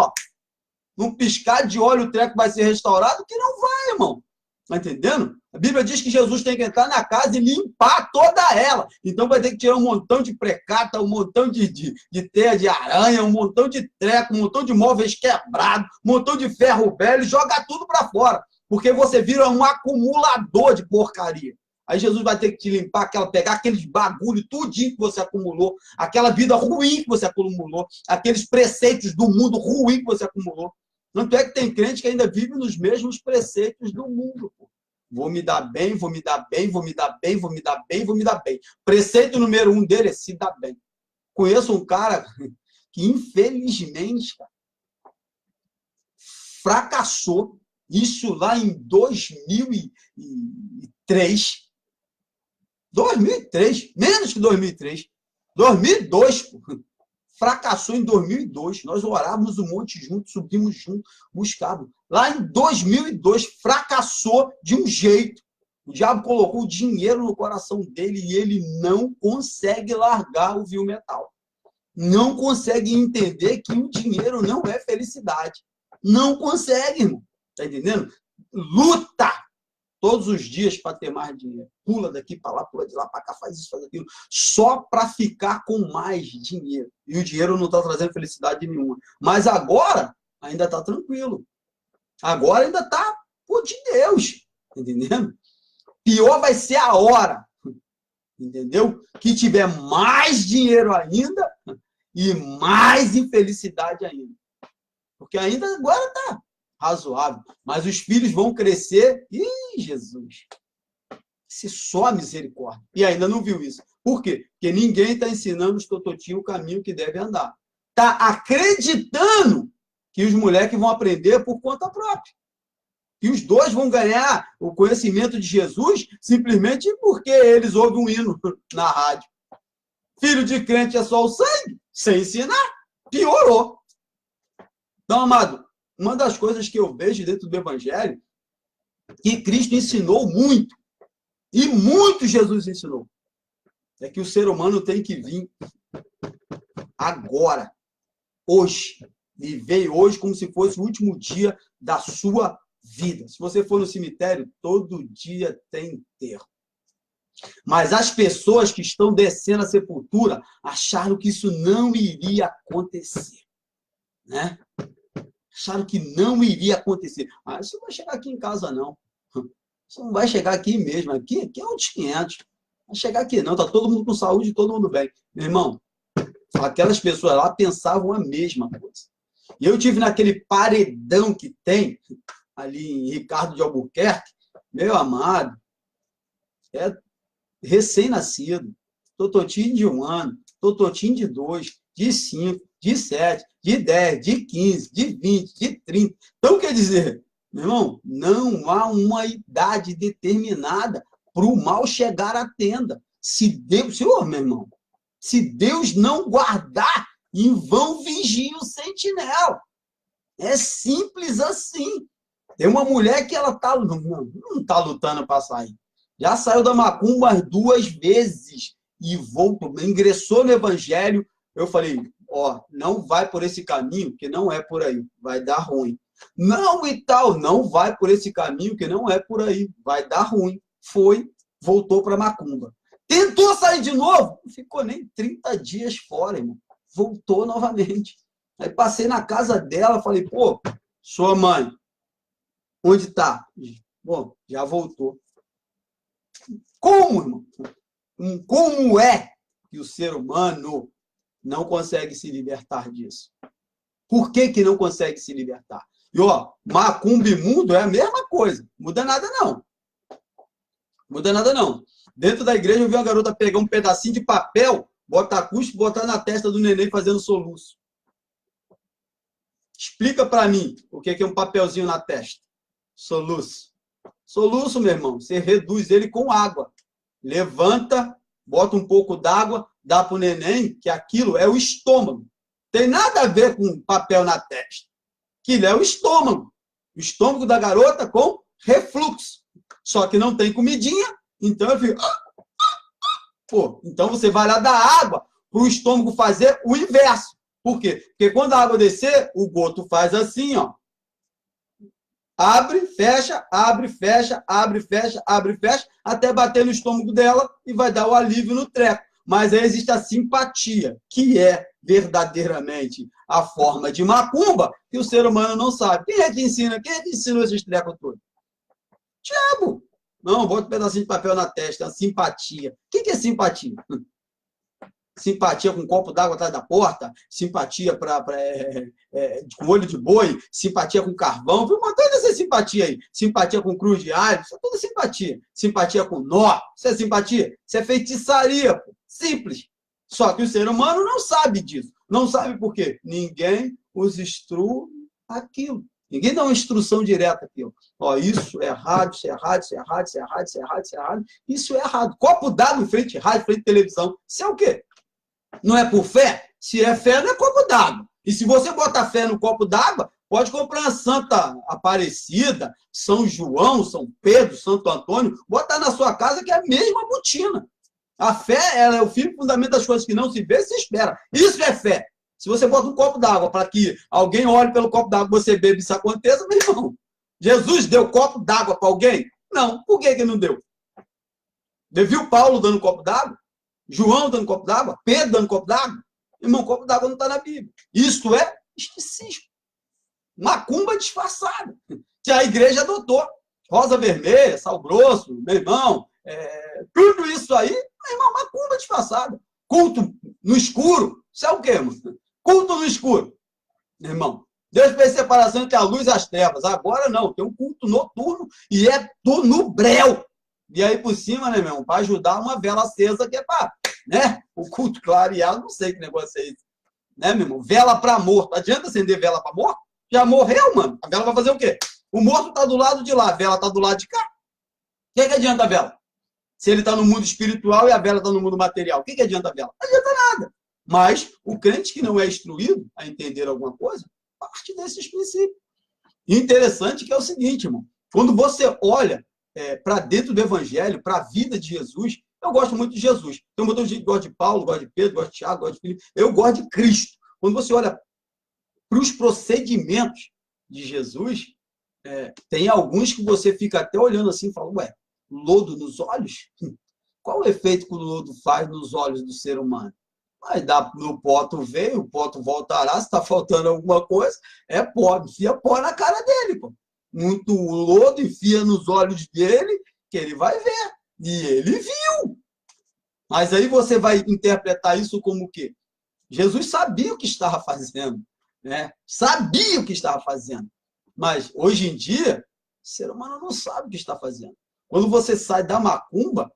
num piscar de olho o treco vai ser restaurado, que não vai, irmão. Tá entendendo? A Bíblia diz que Jesus tem que entrar na casa e limpar toda ela. Então vai ter que tirar um montão de precata, um montão de teia de aranha, um montão de treco, um montão de móveis quebrados, um montão de ferro velho e jogar tudo para fora. Porque você vira um acumulador de porcaria. Aí Jesus vai ter que te limpar, pegar aqueles bagulho, tudinho que você acumulou, aquela vida ruim que você acumulou, aqueles preceitos do mundo ruim que você acumulou. Tanto é que tem crente que ainda vive nos mesmos preceitos do mundo. Pô. Vou me dar bem, vou me dar bem, vou me dar bem, vou me dar bem, vou me dar bem. Preceito número 1 dele é se dar bem. Conheço um cara que, infelizmente, fracassou. Isso lá em 2003. 2003, menos que 2003. 2002, pô. Fracassou em 2002. Nós orávamos um monte juntos, subimos juntos, buscávamos. Lá em 2002, fracassou de um jeito. O diabo colocou dinheiro no coração dele e ele não consegue largar o viu metal. Não consegue entender que o dinheiro não é felicidade. Não consegue, irmão. Tá entendendo? Luta todos os dias para ter mais dinheiro. Pula daqui para lá, pula de lá para cá, faz isso, faz aquilo. Só para ficar com mais dinheiro. E o dinheiro não está trazendo felicidade nenhuma. Mas agora, ainda está tranquilo. Agora ainda está por de Deus. Entendendo? Pior vai ser a hora. Entendeu? Que tiver mais dinheiro ainda e mais infelicidade ainda. Porque ainda agora está razoável. Mas os filhos vão crescer. Ih, Jesus! Se só a misericórdia. E ainda não viu isso. Por quê? Porque ninguém está ensinando os tototinhos o caminho que deve andar. Está acreditando que os moleques vão aprender por conta própria. que os dois vão ganhar o conhecimento de Jesus simplesmente porque eles ouvem um hino na rádio. Filho de crente é só o sangue, sem ensinar, piorou. Então, amado, uma das coisas que eu vejo dentro do Evangelho, que Cristo ensinou muito, e muito Jesus ensinou, é que o ser humano tem que vir agora, hoje, viver hoje como se fosse o último dia da sua vida. Se você for no cemitério, todo dia tem enterro. Mas as pessoas que estão descendo a sepultura acharam que isso não iria acontecer, né? Acharam que não iria acontecer. Ah, isso não vai chegar aqui em casa, não. Isso não vai chegar aqui mesmo. Aqui é outros 500. Vai chegar aqui, não. Está todo mundo com saúde, todo mundo bem. Meu irmão, aquelas pessoas lá pensavam a mesma coisa. E eu tive naquele paredão que tem ali em Ricardo de Albuquerque, meu amado, é recém-nascido, tototinho de 1 ano, tototinho de 2, de 5, de 7, de 10, de 15, de 20, de 30. Então, quer dizer, meu irmão, não há uma idade determinada para o mal chegar à tenda. Se Deus, Senhor, meu irmão, se Deus não guardar, em vão vigia o sentinela. É simples assim. Tem uma mulher que ela não está lutando para sair. Já saiu da macumba 2 vezes e voltou, ingressou no evangelho. Eu falei, ó, não vai por esse caminho, que não é por aí, vai dar ruim. Não e tal, não vai por esse caminho, que não é por aí, vai dar ruim. Foi, voltou para macumba. Tentou sair de novo, não ficou nem 30 dias fora, irmão. Voltou novamente. Aí passei na casa dela, falei, pô, sua mãe, onde está? Bom, já voltou. Como, irmão? Como é que o ser humano não consegue se libertar disso? Por que não consegue se libertar? E, ó, macumba e mundo é a mesma coisa. Muda nada, não. Muda nada, não. Dentro da igreja eu vi uma garota pegar um pedacinho de papel, botar cuspe, botar na testa do neném fazendo soluço. Explica para mim o que é um papelzinho na testa. Soluço. Soluço, meu irmão, você reduz ele com água. Levanta, bota um pouco d'água, dá para o neném, que aquilo é o estômago. Tem nada a ver com papel na testa. Aquilo é o estômago. O estômago da garota com refluxo. Só que não tem comidinha, então eu fico... Pô, então você vai lá dar água para o estômago fazer o inverso. Por quê? Porque quando a água descer, o goto faz assim, ó. Abre, fecha, abre, fecha, abre, fecha, abre, fecha, até bater no estômago dela e vai dar o alívio no treco. Mas aí existe a simpatia, que é verdadeiramente a forma de macumba que o ser humano não sabe. Quem é que ensina? Quem é que ensinou esses trecos todos? Diabo! Não, bota um pedacinho de papel na testa, simpatia. O que é simpatia? Simpatia com um copo d'água atrás da porta, simpatia com olho de boi, simpatia com carvão, viu? Mas toda essa simpatia aí. Simpatia com cruz de alho, isso é tudo simpatia. Simpatia com nó, isso é simpatia. Isso é feitiçaria, pô. Simples. Só que o ser humano não sabe disso. Não sabe por quê? Ninguém os instrui aquilo. Ninguém dá uma instrução direta aqui. Ó, isso é errado, isso é errado, isso é errado, isso é errado, isso é errado, isso é errado. Isso é errado. Copo d'água em frente à rádio, frente à televisão. Isso é o quê? Não é por fé? Se é fé, não é copo d'água. E se você bota fé no copo d'água, pode comprar uma Santa Aparecida, São João, São Pedro, Santo Antônio, botar na sua casa que é a mesma botina. A fé, ela é o fim fundamento das coisas que não se vê, se espera. Isso é fé. Se você bota um copo d'água para que alguém olhe pelo copo d'água e você bebe, isso aconteça, meu irmão. Jesus deu copo d'água para alguém? Não. Por que não deu? Viu Paulo dando copo d'água? João dando copo d'água? Pedro dando copo d'água? Irmão, copo d'água não está na Bíblia. Isso é misticismo. Macumba disfarçada. Que a igreja adotou. Rosa vermelha, sal grosso, meu irmão, tudo isso aí, meu irmão, macumba disfarçada. Culto no escuro, isso é o quê, mano? Culto no escuro. Meu irmão, Deus fez separação entre a luz e as trevas. Agora não, tem um culto noturno e é no breu. E aí por cima, né, meu irmão, para ajudar uma vela acesa que é para, né, o culto clareado, não sei que negócio é esse. Né, meu irmão? Vela para morto. Adianta acender vela para morto? Já morreu, mano. A vela vai fazer o quê? O morto está do lado de lá, a vela está do lado de cá. O que adianta a vela? Se ele está no mundo espiritual e a vela está no mundo material, o que adianta a vela? Não adianta nada. Mas o crente que não é instruído a entender alguma coisa, parte desses princípios. E interessante que é o seguinte, irmão. Quando você olha para dentro do evangelho, para a vida de Jesus, eu gosto muito de Jesus. Tem muita gente que gosta de Paulo, gosta de Pedro, gosta de Tiago, gosta de Filipe. Eu gosto de Cristo. Quando você olha para os procedimentos de Jesus, tem alguns que você fica até olhando assim e fala, ué, lodo nos olhos? Qual o efeito que o lodo faz nos olhos do ser humano? Mas no poto veio, o poto voltará, se está faltando alguma coisa, é pó, enfia pó na cara dele, pô. Muito lodo, enfia nos olhos dele, que ele vai ver. E ele viu. Mas aí você vai interpretar isso como o quê? Jesus sabia o que estava fazendo, né? Sabia o que estava fazendo. Mas, hoje em dia, o ser humano não sabe o que está fazendo. Quando você sai da macumba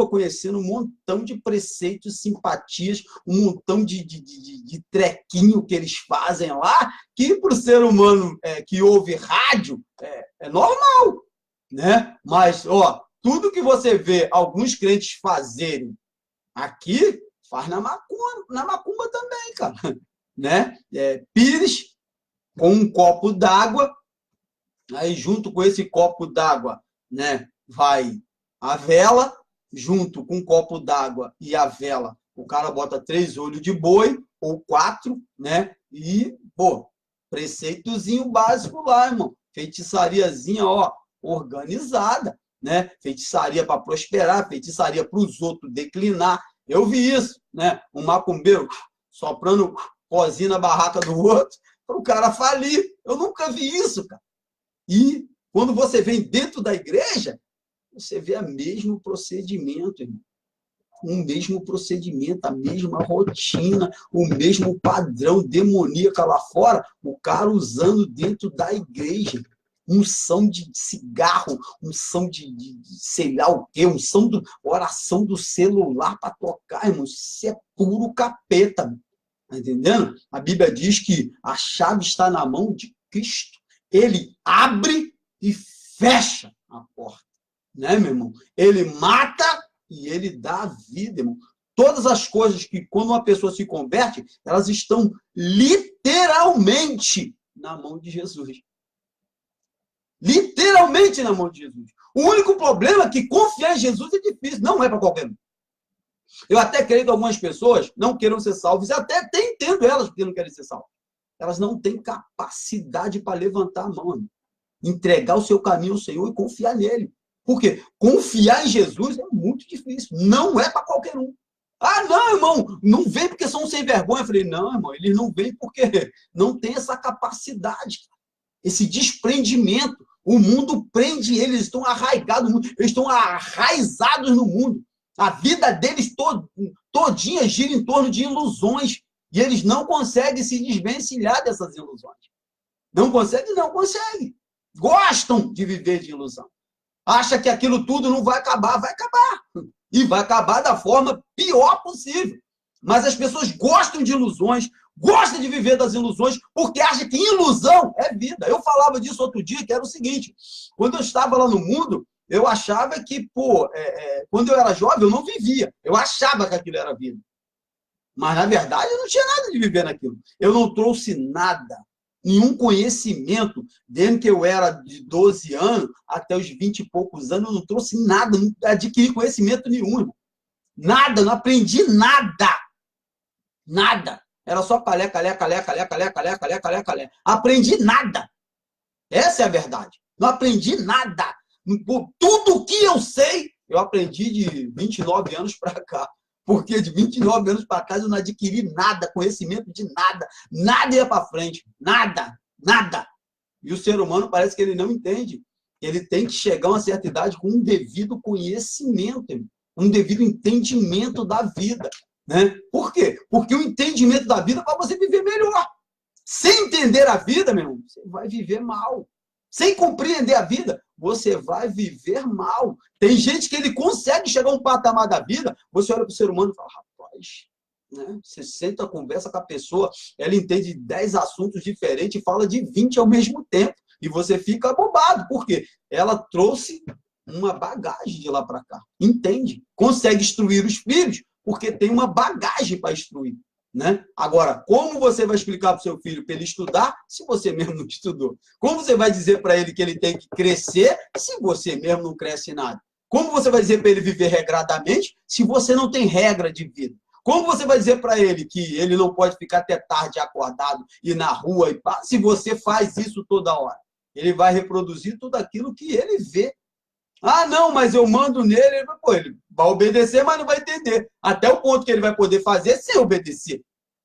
conhecendo um montão de preceitos, simpatias, um montão de trequinho que eles fazem lá, que para o ser humano que ouve rádio é normal, né? Mas, tudo que você vê alguns crentes fazerem aqui, faz na macumba também, cara. Né? Pires com um copo d'água, aí junto com esse copo d'água, né, vai a vela, junto com um copo d'água e a vela, o cara bota 3 olhos de boi, ou 4, né, e, preceitozinho básico lá, irmão, feitiçariazinha, organizada, né, feitiçaria para prosperar, feitiçaria para os outros declinar. Eu vi isso, né, um macumbeiro soprando pozinho na barraca do outro, para o cara falir. Eu nunca vi isso, cara. E quando você vem dentro da igreja, você vê o mesmo procedimento, irmão. O mesmo procedimento, a mesma rotina, o mesmo padrão demoníaco lá fora, o cara usando dentro da igreja. Unção de cigarro, unção de sei lá o quê, unção de oração do celular para tocar, irmão. Isso é puro capeta, irmão. Tá entendendo? A Bíblia diz que a chave está na mão de Cristo. Ele abre e fecha a porta. Né, meu irmão? Ele mata e ele dá a vida, irmão. Todas as coisas que, quando uma pessoa se converte, elas estão literalmente na mão de Jesus. Literalmente na mão de Jesus. O único problema é que confiar em Jesus é difícil. Não é para qualquer um. Eu até creio que algumas pessoas não queiram ser salvas, e até entendo elas porque não querem ser salvas. Elas não têm capacidade para levantar a mão, entregar o seu caminho ao Senhor e confiar nele. Por quê? Confiar em Jesus é muito difícil. Não é para qualquer um. Ah, não, irmão, não vem porque são sem vergonha. Eu falei, não, irmão, eles não vêm porque não tem essa capacidade, esse desprendimento. O mundo prende eles, estão arraigados no mundo, eles estão arraizados no mundo. A vida deles todinha gira em torno de ilusões. E eles não conseguem se desvencilhar dessas ilusões. Não conseguem? Não conseguem. Gostam de viver de ilusão. Acha que aquilo tudo não vai acabar. Vai acabar. E vai acabar da forma pior possível. Mas as pessoas gostam de ilusões, gostam de viver das ilusões, porque acham que ilusão é vida. Eu falava disso outro dia, que era o seguinte. Quando eu estava lá no mundo, eu achava que, quando eu era jovem, eu não vivia. Eu achava que aquilo era vida. Mas, na verdade, eu não tinha nada de viver naquilo. Eu não trouxe nada, nenhum conhecimento, desde que eu era de 12 anos até os 20 e poucos anos, eu não trouxe nada, não adquiri conhecimento nenhum, irmão. Nada, não aprendi nada. Nada. Era só calé. Aprendi nada. Essa é a verdade. Não aprendi nada. Tudo que eu sei, eu aprendi de 29 anos para cá. Porque de 29 anos para trás eu não adquiri nada, conhecimento de nada. Nada ia para frente. Nada. E o ser humano parece que ele não entende. Ele tem que chegar a uma certa idade com um devido conhecimento, um devido entendimento da vida. Né? Por quê? Porque o entendimento da vida é para você viver melhor. Sem entender a vida, meu irmão, você vai viver mal. Sem compreender a vida, você vai viver mal. Tem gente que ele consegue chegar a um patamar da vida, você olha para o ser humano e fala, rapaz, né? Você senta, conversa com a pessoa, ela entende 10 assuntos diferentes e fala de 20 ao mesmo tempo. E você fica abobado. Por quê? Ela trouxe uma bagagem de lá para cá. Entende? Consegue instruir os filhos, porque tem uma bagagem para instruir. Né? Agora, como você vai explicar para o seu filho para ele estudar se você mesmo não estudou? Como você vai dizer para ele que ele tem que crescer se você mesmo não cresce nada? Como você vai dizer para ele viver regradamente se você não tem regra de vida? Como você vai dizer para ele que ele não pode ficar até tarde acordado e na rua e pá, se você faz isso toda hora? Ele vai reproduzir tudo aquilo que ele vê. Ah, não, mas eu mando nele, ele vai obedecer, mas não vai entender. Até o ponto que ele vai poder fazer sem obedecer.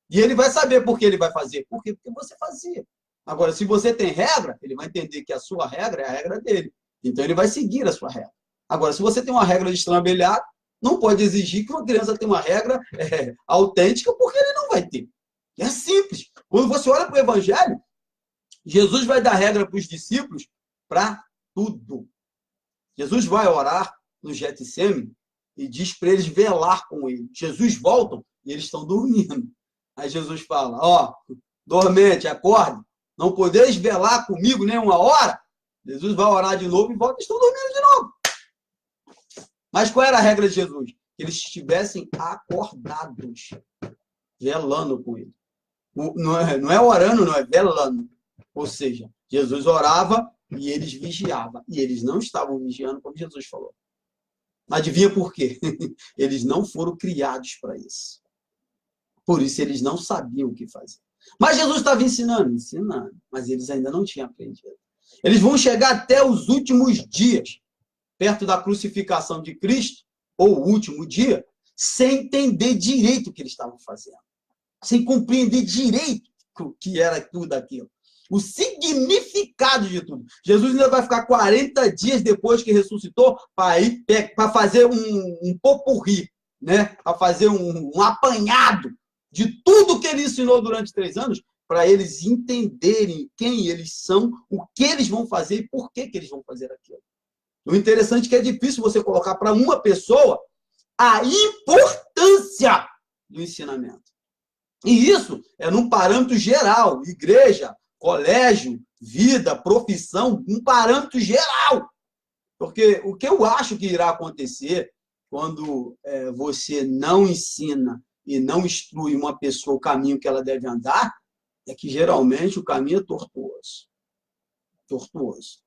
E ele vai saber por que ele vai fazer. Por quê? Porque você fazia. Agora, se você tem regra, ele vai entender que a sua regra é a regra dele. Então, ele vai seguir a sua regra. Agora, se você tem uma regra de estrambelhado, não pode exigir que uma criança tenha uma regra autêntica, porque ele não vai ter. É simples. Quando você olha para o Evangelho, Jesus vai dar regra para os discípulos para tudo. Jesus vai orar no Getsêmani e diz para eles velar com ele. Jesus volta e eles estão dormindo. Aí Jesus fala, ó, dormente, acorde, não podeis velar comigo nem uma hora? Jesus vai orar de novo e volta e estão dormindo de novo. Mas qual era a regra de Jesus? Que eles estivessem acordados, velando com ele. Não é orando, não, é velando. Ou seja, Jesus orava e eles vigiavam. E eles não estavam vigiando, como Jesus falou. Adivinha por quê? Eles não foram criados para isso. Por isso, eles não sabiam o que fazer. Mas Jesus estava ensinando. Mas eles ainda não tinham aprendido. Eles vão chegar até os últimos dias, perto da crucificação de Cristo, ou o último dia, sem entender direito o que eles estavam fazendo. Sem compreender direito o que era tudo aquilo. O significado de tudo. Jesus ainda vai ficar 40 dias depois que ressuscitou para fazer um popurrí, né? Para fazer um apanhado de tudo que ele ensinou durante 3 anos, para eles entenderem quem eles são, o que eles vão fazer e por que eles vão fazer aquilo. O interessante é que é difícil você colocar para uma pessoa a importância do ensinamento. E isso é num parâmetro geral, igreja, colégio, vida, profissão, um parâmetro geral. Porque o que eu acho que irá acontecer quando você não ensina e não instrui uma pessoa o caminho que ela deve andar, é que geralmente o caminho é tortuoso. Tortuoso.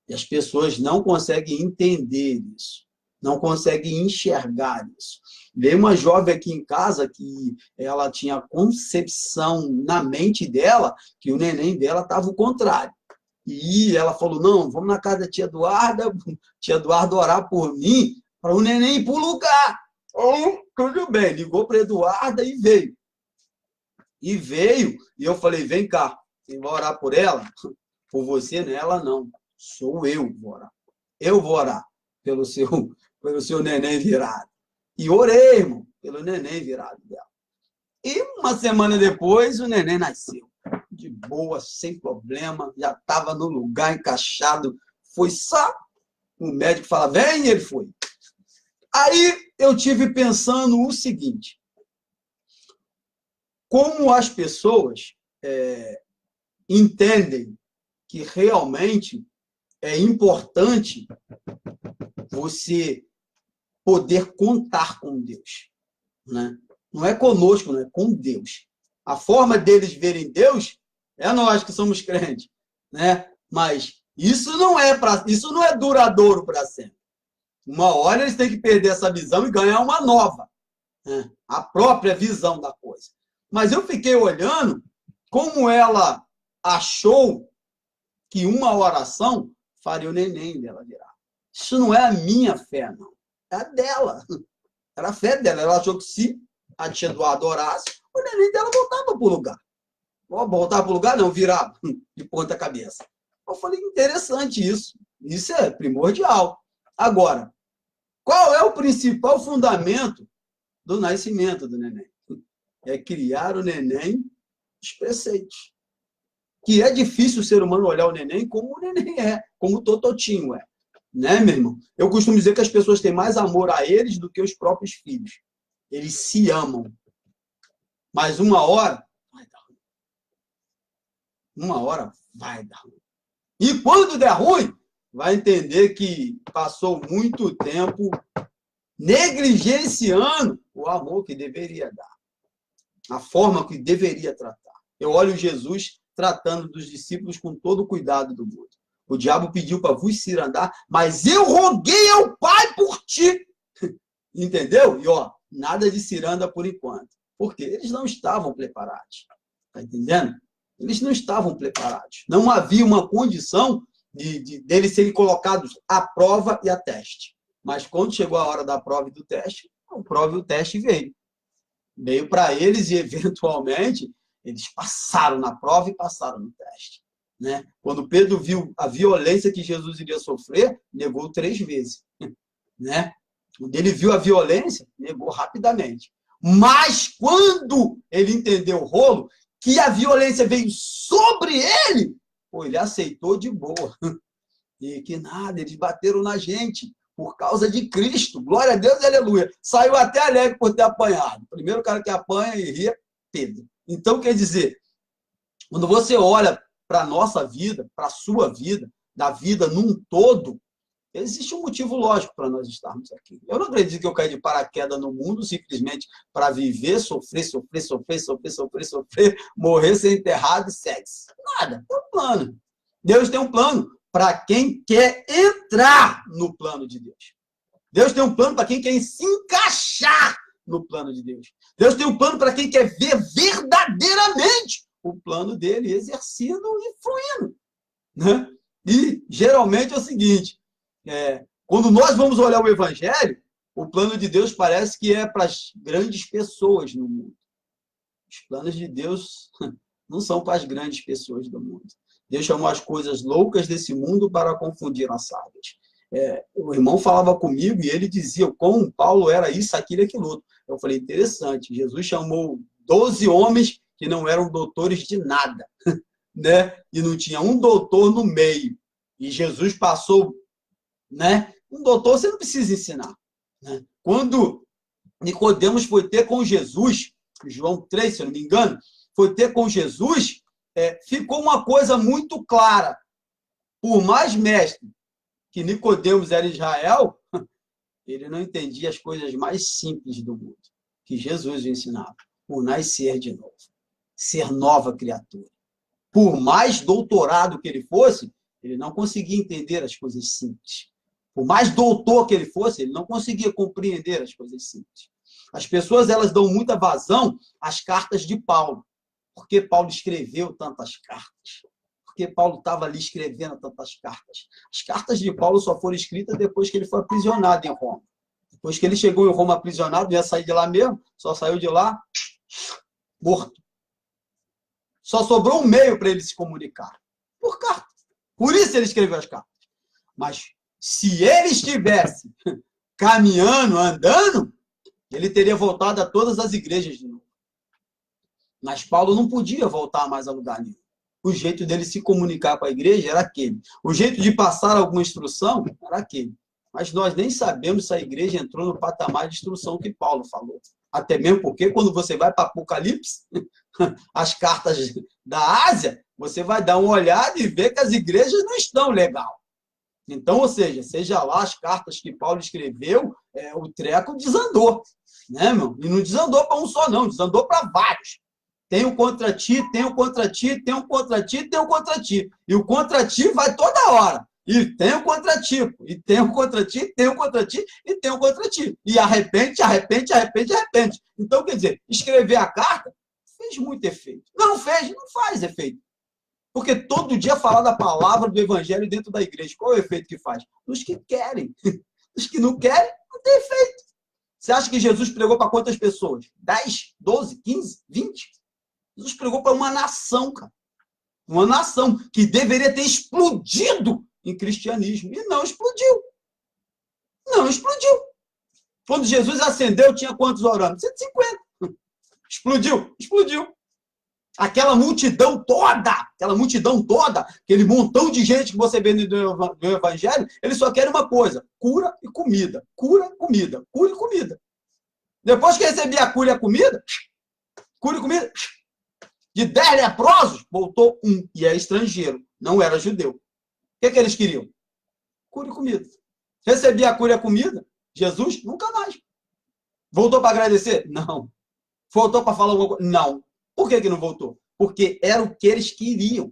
E as pessoas não conseguem entender isso. Não conseguem enxergar isso. Veio uma jovem aqui em casa que ela tinha concepção na mente dela que o neném dela estava o contrário. E ela falou, não, vamos na casa da tia Eduarda orar por mim, para o neném ir para o lugar. Oh, tudo bem, ligou para a Eduarda e veio. E veio, e eu falei, vem cá, quem vai orar por ela? Por você, não é ela não. Sou eu que vou orar. Eu vou orar pelo seu neném virado. E orei, irmão, pelo neném virado dela. E uma semana depois, o neném nasceu. De boa, sem problema, já estava no lugar encaixado. Foi só o médico falar, vem, e ele foi. Aí eu tive pensando o seguinte, como as pessoas entendem que realmente é importante você poder contar com Deus, né? Não é conosco, não é com Deus. A forma deles verem Deus é nós que somos crentes, né? Mas isso não é duradouro para sempre. Uma hora eles têm que perder essa visão e ganhar uma nova, né? A própria visão da coisa. Mas eu fiquei olhando como ela achou que uma oração faria o neném dela virar. Isso não é a minha fé, não. É a dela. Era a fé dela. Ela achou que se a tia Eduarda orasse, o neném dela voltava para o lugar. Voltava para o lugar? Não, virava de ponta cabeça. Eu falei, interessante isso. Isso é primordial. Agora, qual é o principal fundamento do nascimento do neném? É criar o neném os preceitos. Que é difícil o ser humano olhar o neném como o neném é, como o Tototinho é. Né, meu irmão? Eu costumo dizer que as pessoas têm mais amor a eles do que os próprios filhos. Eles se amam. Mas uma hora vai dar ruim. Uma hora vai dar ruim. E quando der ruim, vai entender que passou muito tempo negligenciando o amor que deveria dar, a forma que deveria tratar. Eu olho Jesus tratando dos discípulos com todo o cuidado do mundo. O diabo pediu para vos cirandar, mas eu roguei ao Pai por ti. Entendeu? E ó, nada de ciranda por enquanto. Porque eles não estavam preparados. Está entendendo? Eles não estavam preparados. Não havia uma condição deles serem colocados à prova e a teste. Mas quando chegou a hora da prova e do teste, a prova e o teste veio. Veio para eles e, eventualmente, eles passaram na prova e passaram no teste. Né? Quando Pedro viu a violência que Jesus iria sofrer, negou 3 vezes. Né? Quando ele viu a violência, negou rapidamente. Mas quando ele entendeu o rolo, que a violência veio sobre ele, pô, ele aceitou de boa. E que nada, eles bateram na gente por causa de Cristo. Glória a Deus, aleluia. Saiu até alegre por ter apanhado. O primeiro cara que apanha e ri é Pedro. Então, quer dizer, quando você olha para a nossa vida, para a sua vida, da vida num todo, existe um motivo lógico para nós estarmos aqui. Eu não acredito que eu caí de paraquedas no mundo simplesmente para viver, sofrer, morrer, ser enterrado e sexo. Nada. Tem um plano. Deus tem um plano para quem quer entrar no plano de Deus. Deus tem um plano para quem quer se encaixar no plano de Deus. Deus tem um plano para quem quer ver verdadeiramente o plano dele exercido e fluindo. Né? E, geralmente, é o seguinte, quando nós vamos olhar o Evangelho, o plano de Deus parece que é para as grandes pessoas no mundo. Os planos de Deus não são para as grandes pessoas do mundo. Deus chamou as coisas loucas desse mundo para confundir as sábias. O irmão falava comigo e ele dizia como Paulo era isso, aquilo e aquilo outro. Eu falei, interessante, Jesus chamou 12 homens que não eram doutores de nada, né? E não tinha um doutor no meio. E Jesus passou, né? Um doutor você não precisa ensinar. Né? Quando Nicodemos foi ter com Jesus, João 3, se eu não me engano, foi ter com Jesus, ficou uma coisa muito clara. Por mais mestre que Nicodemos era Israel, ele não entendia as coisas mais simples do mundo, que Jesus lhe ensinava. O nascer de novo, ser nova criatura. Por mais doutorado que ele fosse, ele não conseguia entender as coisas simples. Por mais doutor que ele fosse, ele não conseguia compreender as coisas simples. As pessoas, elas dão muita vazão às cartas de Paulo. Por que Paulo escreveu tantas cartas? Por que Paulo estava ali escrevendo tantas cartas? As cartas de Paulo só foram escritas depois que ele foi aprisionado em Roma. Depois que ele chegou em Roma aprisionado, ia sair de lá mesmo, só saiu de lá morto. Só sobrou um meio para ele se comunicar. Por carta. Por isso ele escreveu as cartas. Mas se ele estivesse caminhando, andando, ele teria voltado a todas as igrejas de novo. Mas Paulo não podia voltar mais a lugar nenhum. O jeito dele se comunicar com a igreja era aquele. O jeito de passar alguma instrução era aquele. Mas nós nem sabemos se a igreja entrou no patamar de instrução que Paulo falou. Até mesmo porque quando você vai para Apocalipse, as cartas da Ásia, você vai dar uma olhada e ver que as igrejas não estão legal. Então, ou seja lá as cartas que Paulo escreveu, o treco desandou. Né, meu? E não desandou para um só, não. Desandou para vários. Tem um contra ti, tem um contra ti, tem um contra ti, tem um contra ti. E o contra ti vai toda hora. E tem um contra ti, e tem um contra ti, tem um contra ti, e tem um contra ti. E arrepende. Então, quer dizer, escrever a carta fez muito efeito. Não fez, não faz efeito. Porque todo dia falar da palavra do evangelho dentro da igreja, qual é o efeito que faz? Os que querem. Os que não querem, não tem efeito. Você acha que Jesus pregou para quantas pessoas? 10, 12, 15, 20? Jesus pregou para uma nação, cara. Uma nação que deveria ter explodido em cristianismo. E não explodiu. Não explodiu. Quando Jesus ascendeu, tinha quantos orando? 150. Explodiu? Explodiu. Aquela multidão toda, aquele montão de gente que você vê no evangelho, eles só querem uma coisa: cura e comida. Cura, comida. Cura e comida. Depois que recebia a cura e a comida, de 10 leprosos, voltou um, e é estrangeiro, não era judeu. que eles queriam? Cura e comida. Recebia a cura e a comida? Jesus? Nunca mais. Voltou para agradecer? Não. Voltou para falar alguma coisa? Não. Por que não voltou? Porque era o que eles queriam.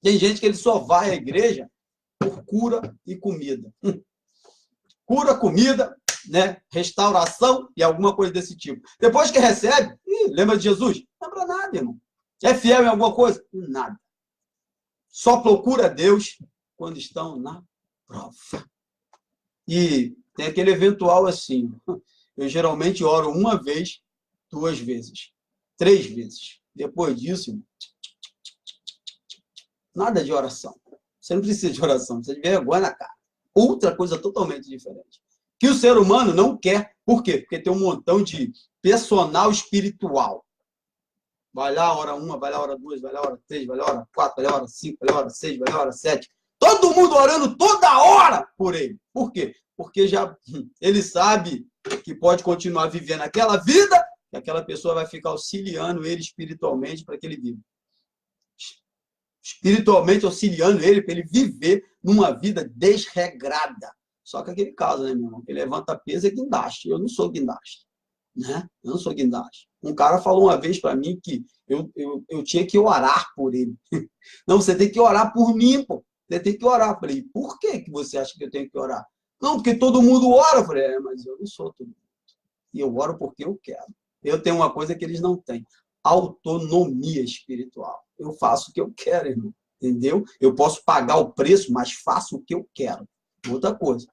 Tem gente que ele só vai à igreja por cura e comida. Cura, comida, né? Restauração e alguma coisa desse tipo. Depois que recebe, lembra de Jesus? Não lembra nada, irmão. É fiel em alguma coisa? Nada. Só procura Deus quando estão na prova. E tem aquele eventual assim. Eu geralmente oro uma vez, 2 vezes, 3 vezes. Depois disso, nada de oração. Você não precisa de oração, você tem vergonha na cara. Outra coisa totalmente diferente. Que o ser humano não quer. Por quê? Porque tem um montão de personal espiritual. Vai lá, hora 1, vai lá, hora 2, vai lá, hora 3, vai lá, hora 4, vai lá, hora 5, vai lá, hora 6, vai lá, hora 7. Todo mundo orando toda hora por ele. Por quê? Porque já ele sabe que pode continuar vivendo aquela vida, que aquela pessoa vai ficar auxiliando ele espiritualmente para que ele viva. Espiritualmente auxiliando ele para ele viver numa vida desregrada. Só que aquele caso, né, meu irmão? Que levanta peso é guindaste. Eu não sou guindaste. Né? Eu não sou guindaste. Um cara falou uma vez para mim que eu tinha que orar por ele. Não, você tem que orar por mim, pô. Você tem que orar. Eu falei, por que você acha que eu tenho que orar? Não, porque todo mundo ora. Eu falei, mas eu não sou todo mundo. E eu oro porque eu quero. Eu tenho uma coisa que eles não têm. Autonomia espiritual. Eu faço o que eu quero, irmão. Entendeu? Eu posso pagar o preço, mas faço o que eu quero. Outra coisa.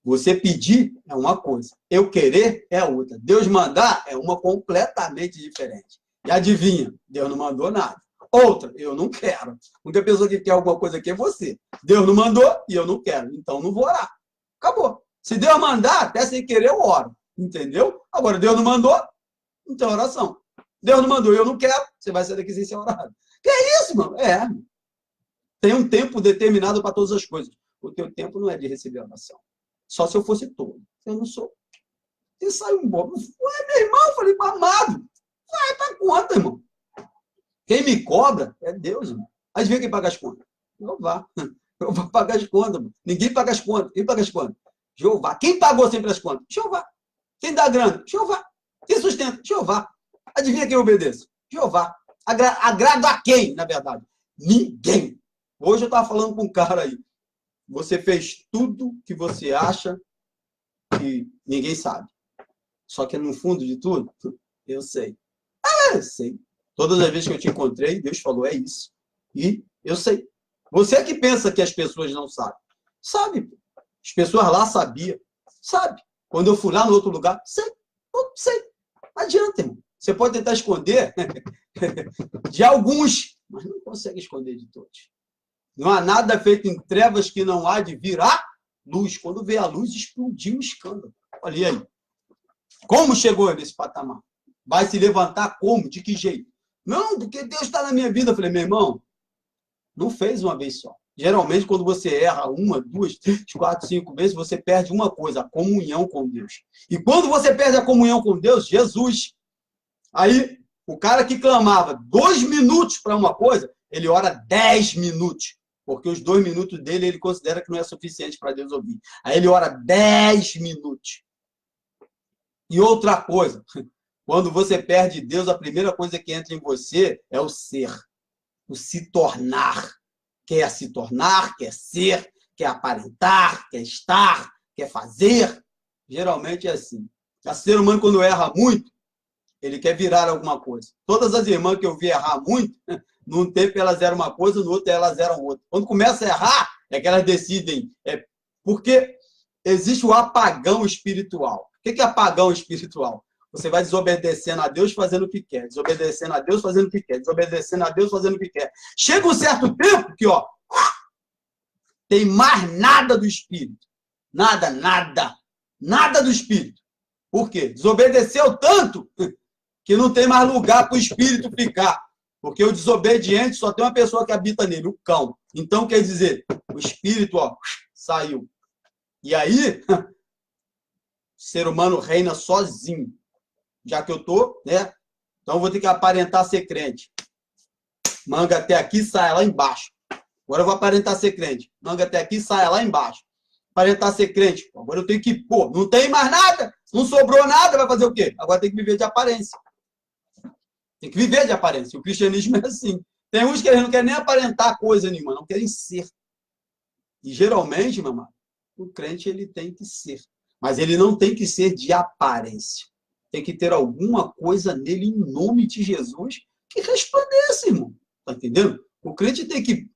Você pedir é uma coisa. Eu querer é outra. Deus mandar é uma completamente diferente. E adivinha? Deus não mandou nada. Outra, eu não quero. A única pessoa que quer alguma coisa aqui é você. Deus não mandou e eu não quero. Então não vou orar. Acabou. Se Deus mandar, até sem querer eu oro. Entendeu? Agora, Deus não mandou, não tem oração. Deus não mandou e eu não quero, você vai sair daqui sem ser orado. Que é isso, mano? É. Tem um tempo determinado para todas as coisas. O teu tempo não é de receber oração. Só se eu fosse tolo. Eu não sou. E saiu embora. Ué, meu irmão, eu falei, amado, vai pra conta, irmão. Quem me cobra é Deus, irmão. Aí vê quem paga as contas. Jeová. Eu vou pagar as contas, irmão. Ninguém paga as contas. Quem paga as contas? Jeová. Quem pagou sempre as contas? Jeová. Quem dá grana? Jeová. Quem sustenta? Jeová. Adivinha quem eu obedeço? Jeová. Agrado a quem, na verdade? Ninguém. Hoje eu estava falando com um cara aí. Você fez tudo que você acha que ninguém sabe. Só que no fundo de tudo, eu sei. Eu sei. Todas as vezes que eu te encontrei, Deus falou, é isso. E eu sei. Você que pensa que as pessoas não sabem. Sabe. As pessoas lá sabiam. Sabe. Quando eu fui lá no outro lugar, sei. Sei. Não adianta, irmão. Você pode tentar esconder de alguns, mas não consegue esconder de todos. Não há nada feito em trevas que não há de vir a luz. Quando veio a luz, explodiu o escândalo. Olha aí. Como chegou nesse patamar? Vai se levantar como? De que jeito? Não, porque Deus está na minha vida. Eu falei, meu irmão, não fez uma vez só. Geralmente, quando você erra 1, 2, 3, 4, 5 vezes, você perde uma coisa, a comunhão com Deus. E quando você perde a comunhão com Deus, Jesus, aí o cara que clamava 2 minutos para uma coisa, ele ora 10 minutos. Porque os 2 minutos dele, ele considera que não é suficiente para Deus ouvir. Aí ele ora 10 minutos. E outra coisa, quando você perde Deus, a primeira coisa que entra em você é o ser. O se tornar. Quer se tornar, quer ser, quer aparentar, quer estar, quer fazer. Geralmente é assim. O ser humano, quando erra muito, ele quer virar alguma coisa. Todas as irmãs que eu vi errar muito, num tempo elas eram uma coisa, no outro elas eram outra. Quando começa a errar, é que elas decidem. Porque existe o apagão espiritual. O que é apagão espiritual? Você vai desobedecendo a Deus fazendo o que quer, desobedecendo a Deus fazendo o que quer, desobedecendo a Deus fazendo o que quer. Chega um certo tempo que, ó, tem mais nada do Espírito. Nada, nada. Nada do Espírito. Por quê? Desobedeceu tanto que não tem mais lugar para o Espírito ficar. Porque o desobediente só tem uma pessoa que habita nele, o cão. Então, quer dizer, o Espírito, ó, saiu. E aí, o ser humano reina sozinho. Já que eu tô, né? Então, eu vou ter que aparentar ser crente. Manga até aqui, sai lá embaixo. Agora eu vou aparentar ser crente. Manga até aqui, saia lá embaixo. Aparentar ser crente. Agora eu tenho que, pô, não tem mais nada, não sobrou nada, vai fazer o quê? Agora tem que viver de aparência. Tem que viver de aparência. O cristianismo é assim. Tem uns que eles não querem nem aparentar coisa nenhuma, não querem ser. E geralmente, meu amado, o crente ele tem que ser. Mas ele não tem que ser de aparência. Tem que ter alguma coisa nele, em nome de Jesus, que resplandeça, irmão. Tá entendendo? O crente tem que...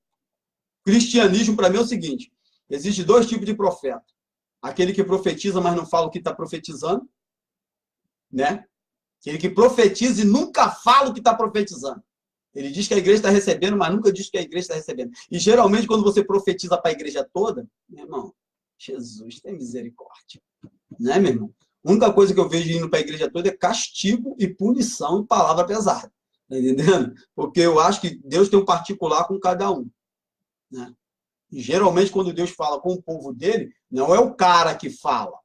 Cristianismo, para mim, é o seguinte. Existem dois tipos de profeta. Aquele que profetiza, mas não fala o que está profetizando. Né? Aquele que profetiza e nunca fala o que está profetizando. Ele diz que a igreja está recebendo, mas nunca diz que a igreja está recebendo. E geralmente, quando você profetiza para a igreja toda, meu irmão, Jesus tem misericórdia. Né, meu irmão? A única coisa que eu vejo indo para a igreja toda é castigo e punição e palavra pesada. Tá entendendo? Porque eu acho que Deus tem um particular com cada um. Né? E geralmente, quando Deus fala com o povo dele, não é o cara que fala.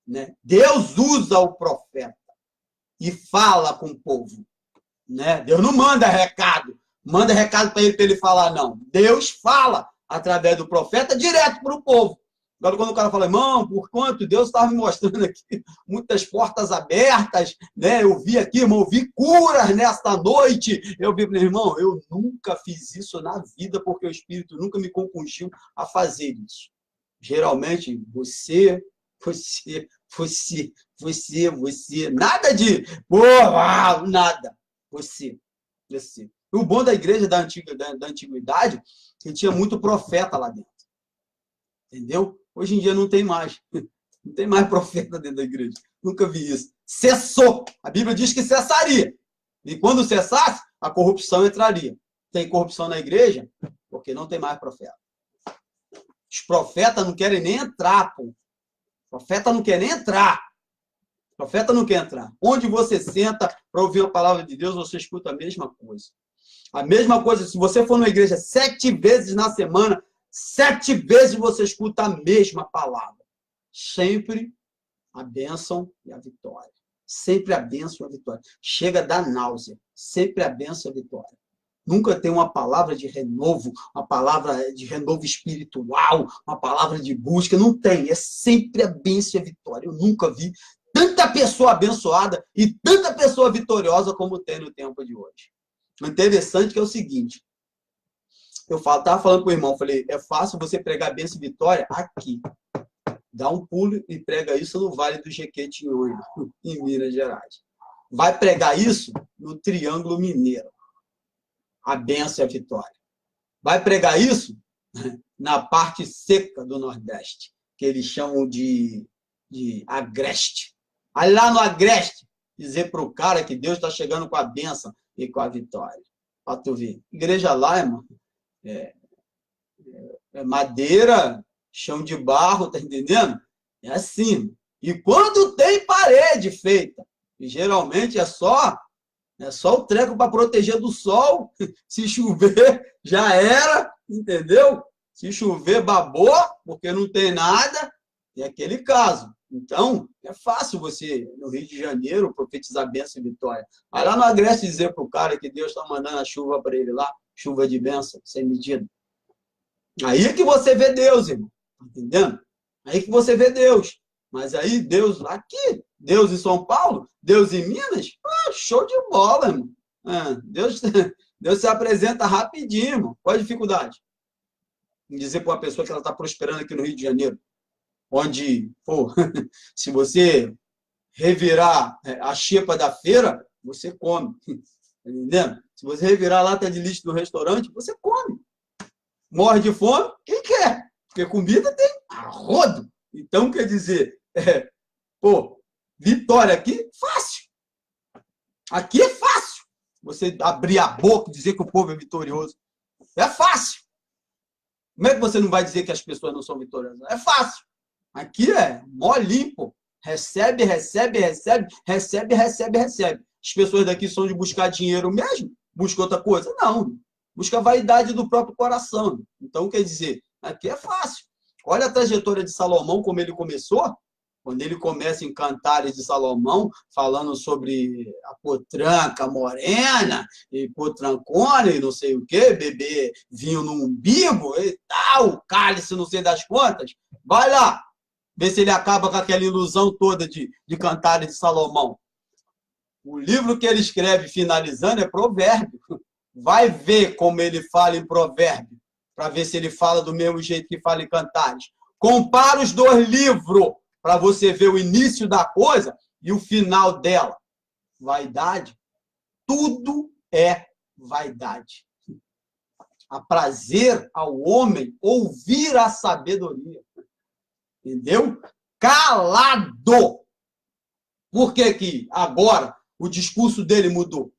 Né? Deus usa o profeta e fala com o povo. Né? Deus não manda recado para ele falar, não. Deus fala através do profeta direto para o povo. Agora, quando o cara fala, irmão, por quanto Deus estava me mostrando aqui muitas portas abertas, né? Eu vi aqui, irmão, eu vi curas nesta noite. Eu vi, meu irmão, eu nunca fiz isso na vida, porque o Espírito nunca me compungiu a fazer isso. Geralmente, você, nada de, nada. Você. O bom da igreja da antiguidade, que tinha muito profeta lá dentro. Entendeu? Hoje em dia não tem mais. Não tem mais profeta dentro da igreja. Nunca vi isso. Cessou. A Bíblia diz que cessaria. E quando cessasse, a corrupção entraria. Tem corrupção na igreja? Porque não tem mais profeta. Os profetas não querem nem entrar, pô. O profeta não quer nem entrar. O profeta não quer entrar. Onde você senta para ouvir a palavra de Deus, você escuta a mesma coisa. A mesma coisa, se você for numa igreja 7 vezes na semana, 7 vezes você escuta a mesma palavra. Sempre a bênção e a vitória. Sempre a bênção e a vitória. Chega a dar náusea. Sempre a bênção e a vitória. Nunca tem uma palavra de renovo, uma palavra de renovo espiritual, uma palavra de busca. Não tem. É sempre a bênção e a vitória. Eu nunca vi tanta pessoa abençoada e tanta pessoa vitoriosa como tem no tempo de hoje. O interessante é o seguinte. Eu estava falando com o irmão, falei, é fácil você pregar bênção e vitória aqui. Dá um pulo e prega isso no Vale do Jequitinhonha, em Minas Gerais. Vai pregar isso no Triângulo Mineiro. A bênção e a vitória. Vai pregar isso na parte seca do Nordeste, que eles chamam de agreste. Aí lá no agreste, dizer para o cara que Deus está chegando com a bênção e com a vitória. Para tu ver. Igreja lá, irmão, é madeira, chão de barro, tá entendendo? É assim. E quando tem parede feita, e geralmente é só o treco para proteger do sol. Se chover, já era, entendeu? Se chover, babou, porque não tem nada. É aquele caso. Então, é fácil você, no Rio de Janeiro, profetizar bênção e vitória. Vai lá no Agreste dizer para o cara que Deus está mandando a chuva para ele lá, chuva de bênção, sem medida. Aí é que você vê Deus, irmão. Entendendo? Aí que você vê Deus. Mas aí Deus lá aqui, Deus em São Paulo, Deus em Minas, show de bola, irmão. Deus se apresenta rapidinho, irmão. Qual a dificuldade? Em dizer para uma pessoa que ela está prosperando aqui no Rio de Janeiro, onde, pô, se você revirar a xepa da feira, você come. Entendendo? Se você revirar a lata de lixo do restaurante, você come. Morre de fome, quem quer? Porque comida tem a rodo. Então, quer dizer, vitória aqui, fácil. Aqui é fácil. Você abrir a boca e dizer que o povo é vitorioso. É fácil. Como é que você não vai dizer que as pessoas não são vitoriosas? É fácil. Aqui é molinho, pô. Recebe. As pessoas daqui são de buscar dinheiro mesmo? Busca outra coisa? Não. Busca a vaidade do próprio coração. Então, quer dizer, aqui é fácil. Olha a trajetória de Salomão, como ele começou. Quando ele começa em Cantares de Salomão, falando sobre a potranca morena, e potrancona, e não sei o quê, beber vinho no umbigo e tal, cálice, não sei das quantas. Vai lá, ver se ele acaba com aquela ilusão toda de Cantares de Salomão. O livro que ele escreve, finalizando, é Provérbio. Vai ver como ele fala em Provérbio, para ver se ele fala do mesmo jeito que fala em Cantares. Compara os dois livros, para você ver o início da coisa e o final dela. Vaidade, tudo é vaidade. Aprazer ao homem ouvir a sabedoria. Entendeu? Calado. Por que que agora o discurso dele mudou?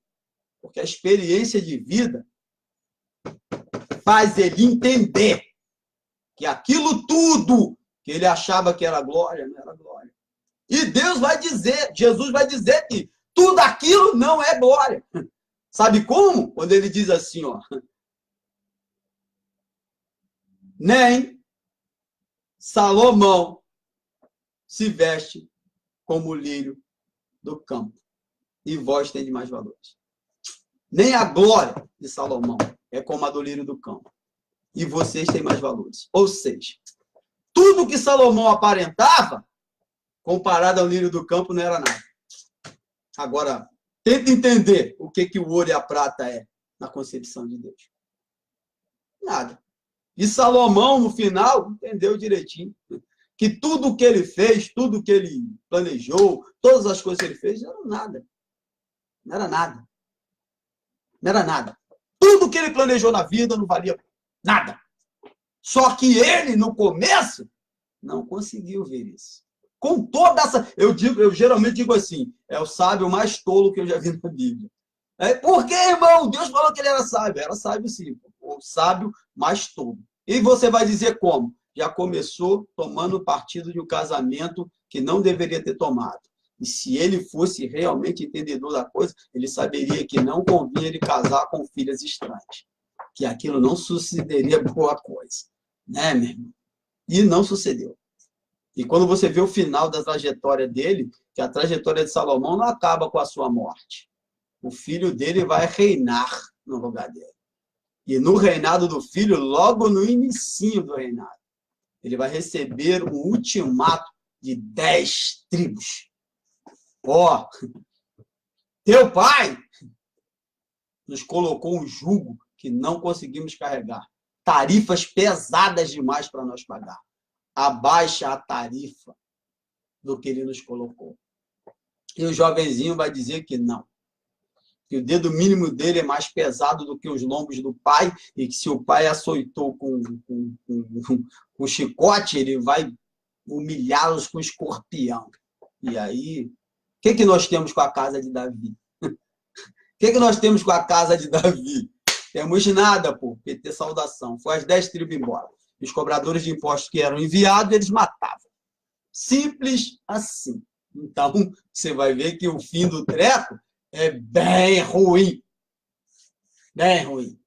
Porque a experiência de vida faz ele entender que aquilo tudo que ele achava que era glória, não era glória. E Deus vai dizer, Jesus vai dizer que tudo aquilo não é glória. Sabe como? Quando ele diz assim, ó, nem Salomão se veste como o lírio do campo, e vós tendes mais valores. Nem a glória de Salomão é como a do lírio do campo, e vocês têm mais valores. Ou seja, tudo que Salomão aparentava, comparado ao lírio do campo, não era nada. Agora, tenta entender o que o ouro e a prata é na concepção de Deus. Nada. E Salomão, no final, entendeu direitinho que tudo o que ele fez, tudo o que ele planejou, todas as coisas que ele fez, não era nada. Não era nada. Não era nada. Tudo que ele planejou na vida não valia nada. Só que ele, no começo, não conseguiu ver isso. Com toda essa... Eu geralmente digo assim, é o sábio mais tolo que eu já vi na Bíblia. Por que, irmão? Deus falou que ele era sábio. Era sábio, sim. O sábio mais tolo. E você vai dizer como? Já começou tomando partido de um casamento que não deveria ter tomado. E se ele fosse realmente entendedor da coisa, ele saberia que não convinha ele casar com filhas estranhas. Que aquilo não sucederia boa coisa. Né, meu irmão? E não sucedeu. E quando você vê o final da trajetória dele, que a trajetória de Salomão não acaba com a sua morte. O filho dele vai reinar no lugar dele. E no reinado do filho, logo no inicinho do reinado, ele vai receber um ultimato de 10 tribos. Ó, teu pai nos colocou um jugo que não conseguimos carregar. Tarifas pesadas demais para nós pagar. Abaixa a tarifa do que ele nos colocou. E o jovenzinho vai dizer que não. Que o dedo mínimo dele é mais pesado do que os lombos do pai, e que se o pai açoitou com chicote, ele vai humilhá-los com escorpião. E aí, o que nós temos com a casa de Davi? O que nós temos com a casa de Davi? Temos nada, pô. PT saudação. Foi as 10 tribos embora. Os cobradores de impostos que eram enviados, eles matavam. Simples assim. Então, você vai ver que o fim do treco é bem ruim. Bem ruim.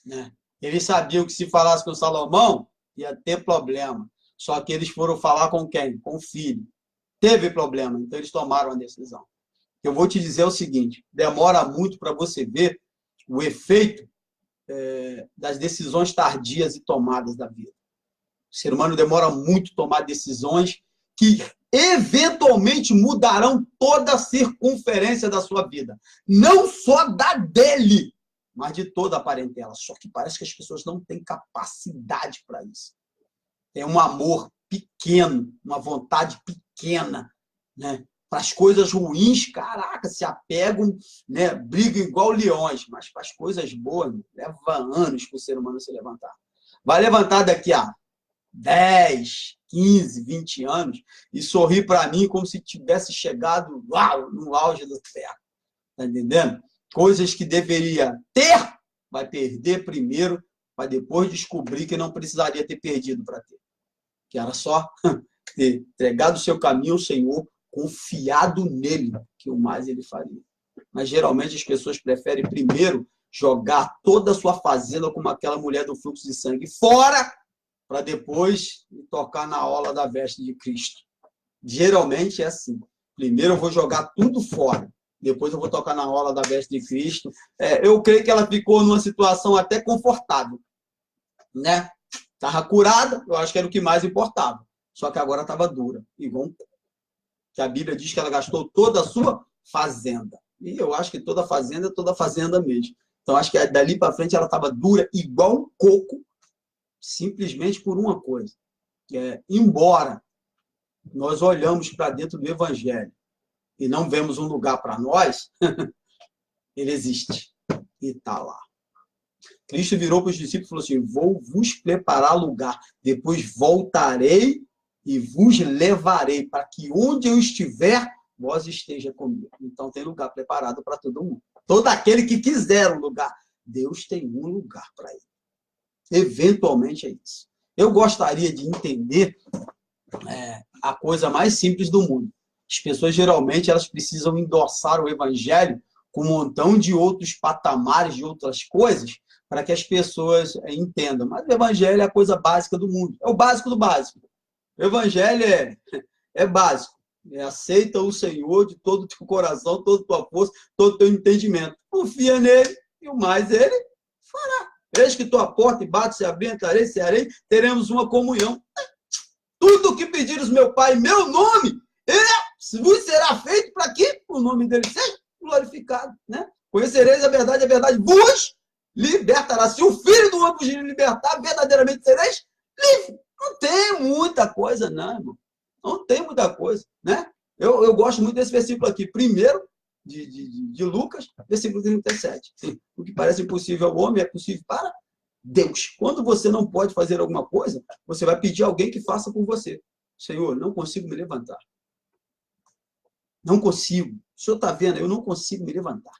Né? Eles sabiam que se falasse com Salomão, ia ter problema. Só que eles foram falar com quem? Com o filho. Teve problema, então eles tomaram a decisão. Eu vou te dizer o seguinte, demora muito para você ver o efeito das decisões tardias e tomadas da vida. O ser humano demora muito a tomar decisões que eventualmente mudarão toda a circunferência da sua vida. Não só da dele, mas de toda a parentela. Só que parece que as pessoas não têm capacidade para isso. Tem um amor pequeno, uma vontade pequena, né? Para as coisas ruins, caraca, se apegam, né? Brigam igual leões, mas para as coisas boas, leva anos para o ser humano se levantar. Vai levantar daqui a 10, 15, 20 anos e sorrir para mim como se tivesse chegado no auge do ferro. Tá entendendo? Coisas que deveria ter, vai perder primeiro, para depois descobrir que não precisaria ter perdido para ter. Que era só ter entregado o seu caminho ao Senhor, confiado nele, que o mais ele faria. Mas geralmente as pessoas preferem primeiro jogar toda a sua fazenda como aquela mulher do fluxo de sangue fora, para depois tocar na ola da veste de Cristo. Geralmente é assim. Primeiro eu vou jogar tudo fora. Depois eu vou tocar na rola da veste de Cristo. Eu creio que ela ficou numa situação até confortável, né? Estava curada, eu acho que era o que mais importava. Só que agora estava dura. Igual que a Bíblia diz que ela gastou toda a sua fazenda. E eu acho que toda fazenda é toda fazenda mesmo. Então, acho que dali para frente ela estava dura, igual um coco, simplesmente por uma coisa. Embora nós olhamos para dentro do Evangelho e não vemos um lugar para nós, ele existe e está lá. Cristo virou para os discípulos e falou assim: vou vos preparar lugar, depois voltarei e vos levarei, para que onde eu estiver, vós esteja comigo. Então tem lugar preparado para todo mundo. Todo aquele que quiser um lugar, Deus tem um lugar para ele. Eventualmente é isso. Eu gostaria de entender a coisa mais simples do mundo. As pessoas, geralmente, elas precisam endossar o Evangelho com um montão de outros patamares, de outras coisas, para que as pessoas entendam. Mas o Evangelho é a coisa básica do mundo. É o básico do básico. O Evangelho é básico. Aceita o Senhor de todo o teu coração, toda a tua força, todo o teu entendimento. Confia nele e o mais ele fará. Eis que estou à porta e bato, se abrir, entrarei, cearei, teremos uma comunhão. Tudo o que pedires meu Pai em meu nome, vos será feito para que o nome dele seja glorificado. Né? Conhecereis a verdade vos libertará. Se o Filho do Homem vos libertar, verdadeiramente sereis livres. Não tem muita coisa, não, irmão. Não tem muita coisa. Né? Eu gosto muito desse versículo aqui. Primeiro, de Lucas, versículo 37. O que parece impossível ao homem é possível para Deus. Quando você não pode fazer alguma coisa, você vai pedir a alguém que faça por você. Senhor, não consigo me levantar. Não consigo. O senhor está vendo? Eu não consigo me levantar.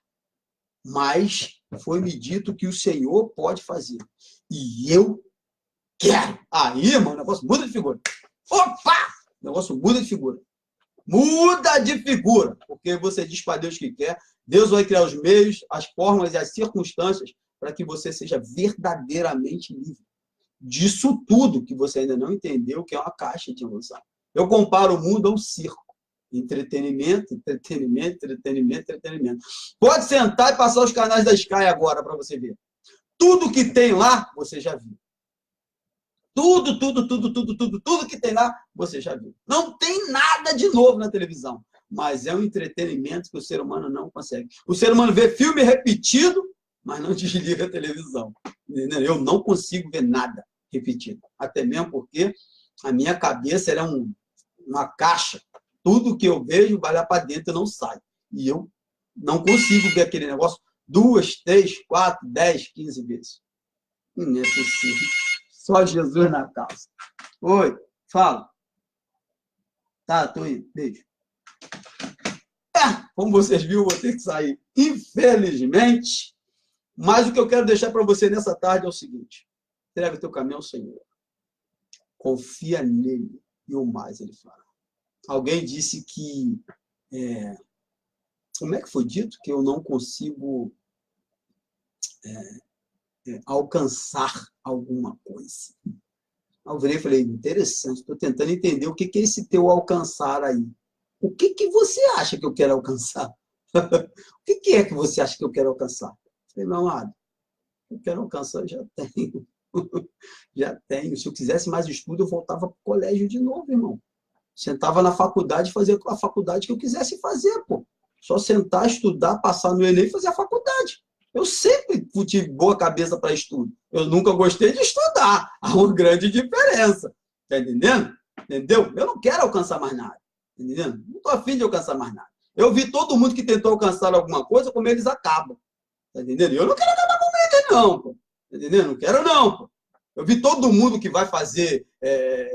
Mas foi-me dito que o Senhor pode fazer. E eu quero. Aí, irmão, o negócio muda de figura. Opa! O negócio muda de figura. Muda de figura. Porque você diz para Deus que quer. Deus vai criar os meios, as formas e as circunstâncias para que você seja verdadeiramente livre disso tudo que você ainda não entendeu, que é uma caixa de ilusão. Eu comparo o mundo a um circo. Entretenimento, entretenimento, entretenimento, entretenimento. Pode sentar e passar os canais da Sky agora para você ver. Tudo que tem lá, você já viu. Tudo que tem lá, você já viu. Não tem nada de novo na televisão. Mas é um entretenimento que o ser humano não consegue. O ser humano vê filme repetido, mas não desliga a televisão. Entendeu? Eu não consigo ver nada repetido. Até mesmo porque a minha cabeça é uma caixa. Tudo que eu vejo vai lá para dentro e não sai. E eu não consigo ver aquele negócio 2, 3, 4, 10, 15 vezes. Não é possível. Só Jesus na calça. Oi, fala. Tá, tô indo. Beijo. Como vocês viram, vou ter que sair. Infelizmente. Mas o que eu quero deixar para você nessa tarde é o seguinte. Entrega o teu caminho ao Senhor. Confia nele e o mais ele fará. Alguém disse que... como é que foi dito? Que eu não consigo alcançar alguma coisa. Eu virei e falei, interessante, estou tentando entender o que é esse teu alcançar aí. O que você acha que eu quero alcançar? O que é que você acha que eu quero alcançar? Eu falei, meu amado, eu quero alcançar, eu já tenho. Já tenho. Se eu quisesse mais estudo, eu voltava para o colégio de novo, irmão. Sentava na faculdade e fazia a faculdade que eu quisesse fazer, pô. Só sentar, estudar, passar no Enem e fazer a faculdade. Eu sempre tive boa cabeça para estudo. Eu nunca gostei de estudar. Há uma grande diferença. Tá entendendo? Entendeu? Eu não quero alcançar mais nada. Tá entendendo? Não estou afim de alcançar mais nada. Eu vi todo mundo que tentou alcançar alguma coisa, como eles acabam. Tá entendendo? Eu não quero acabar com eles, não, pô. Tá entendendo? Não quero, não, pô. Eu vi todo mundo que vai fazer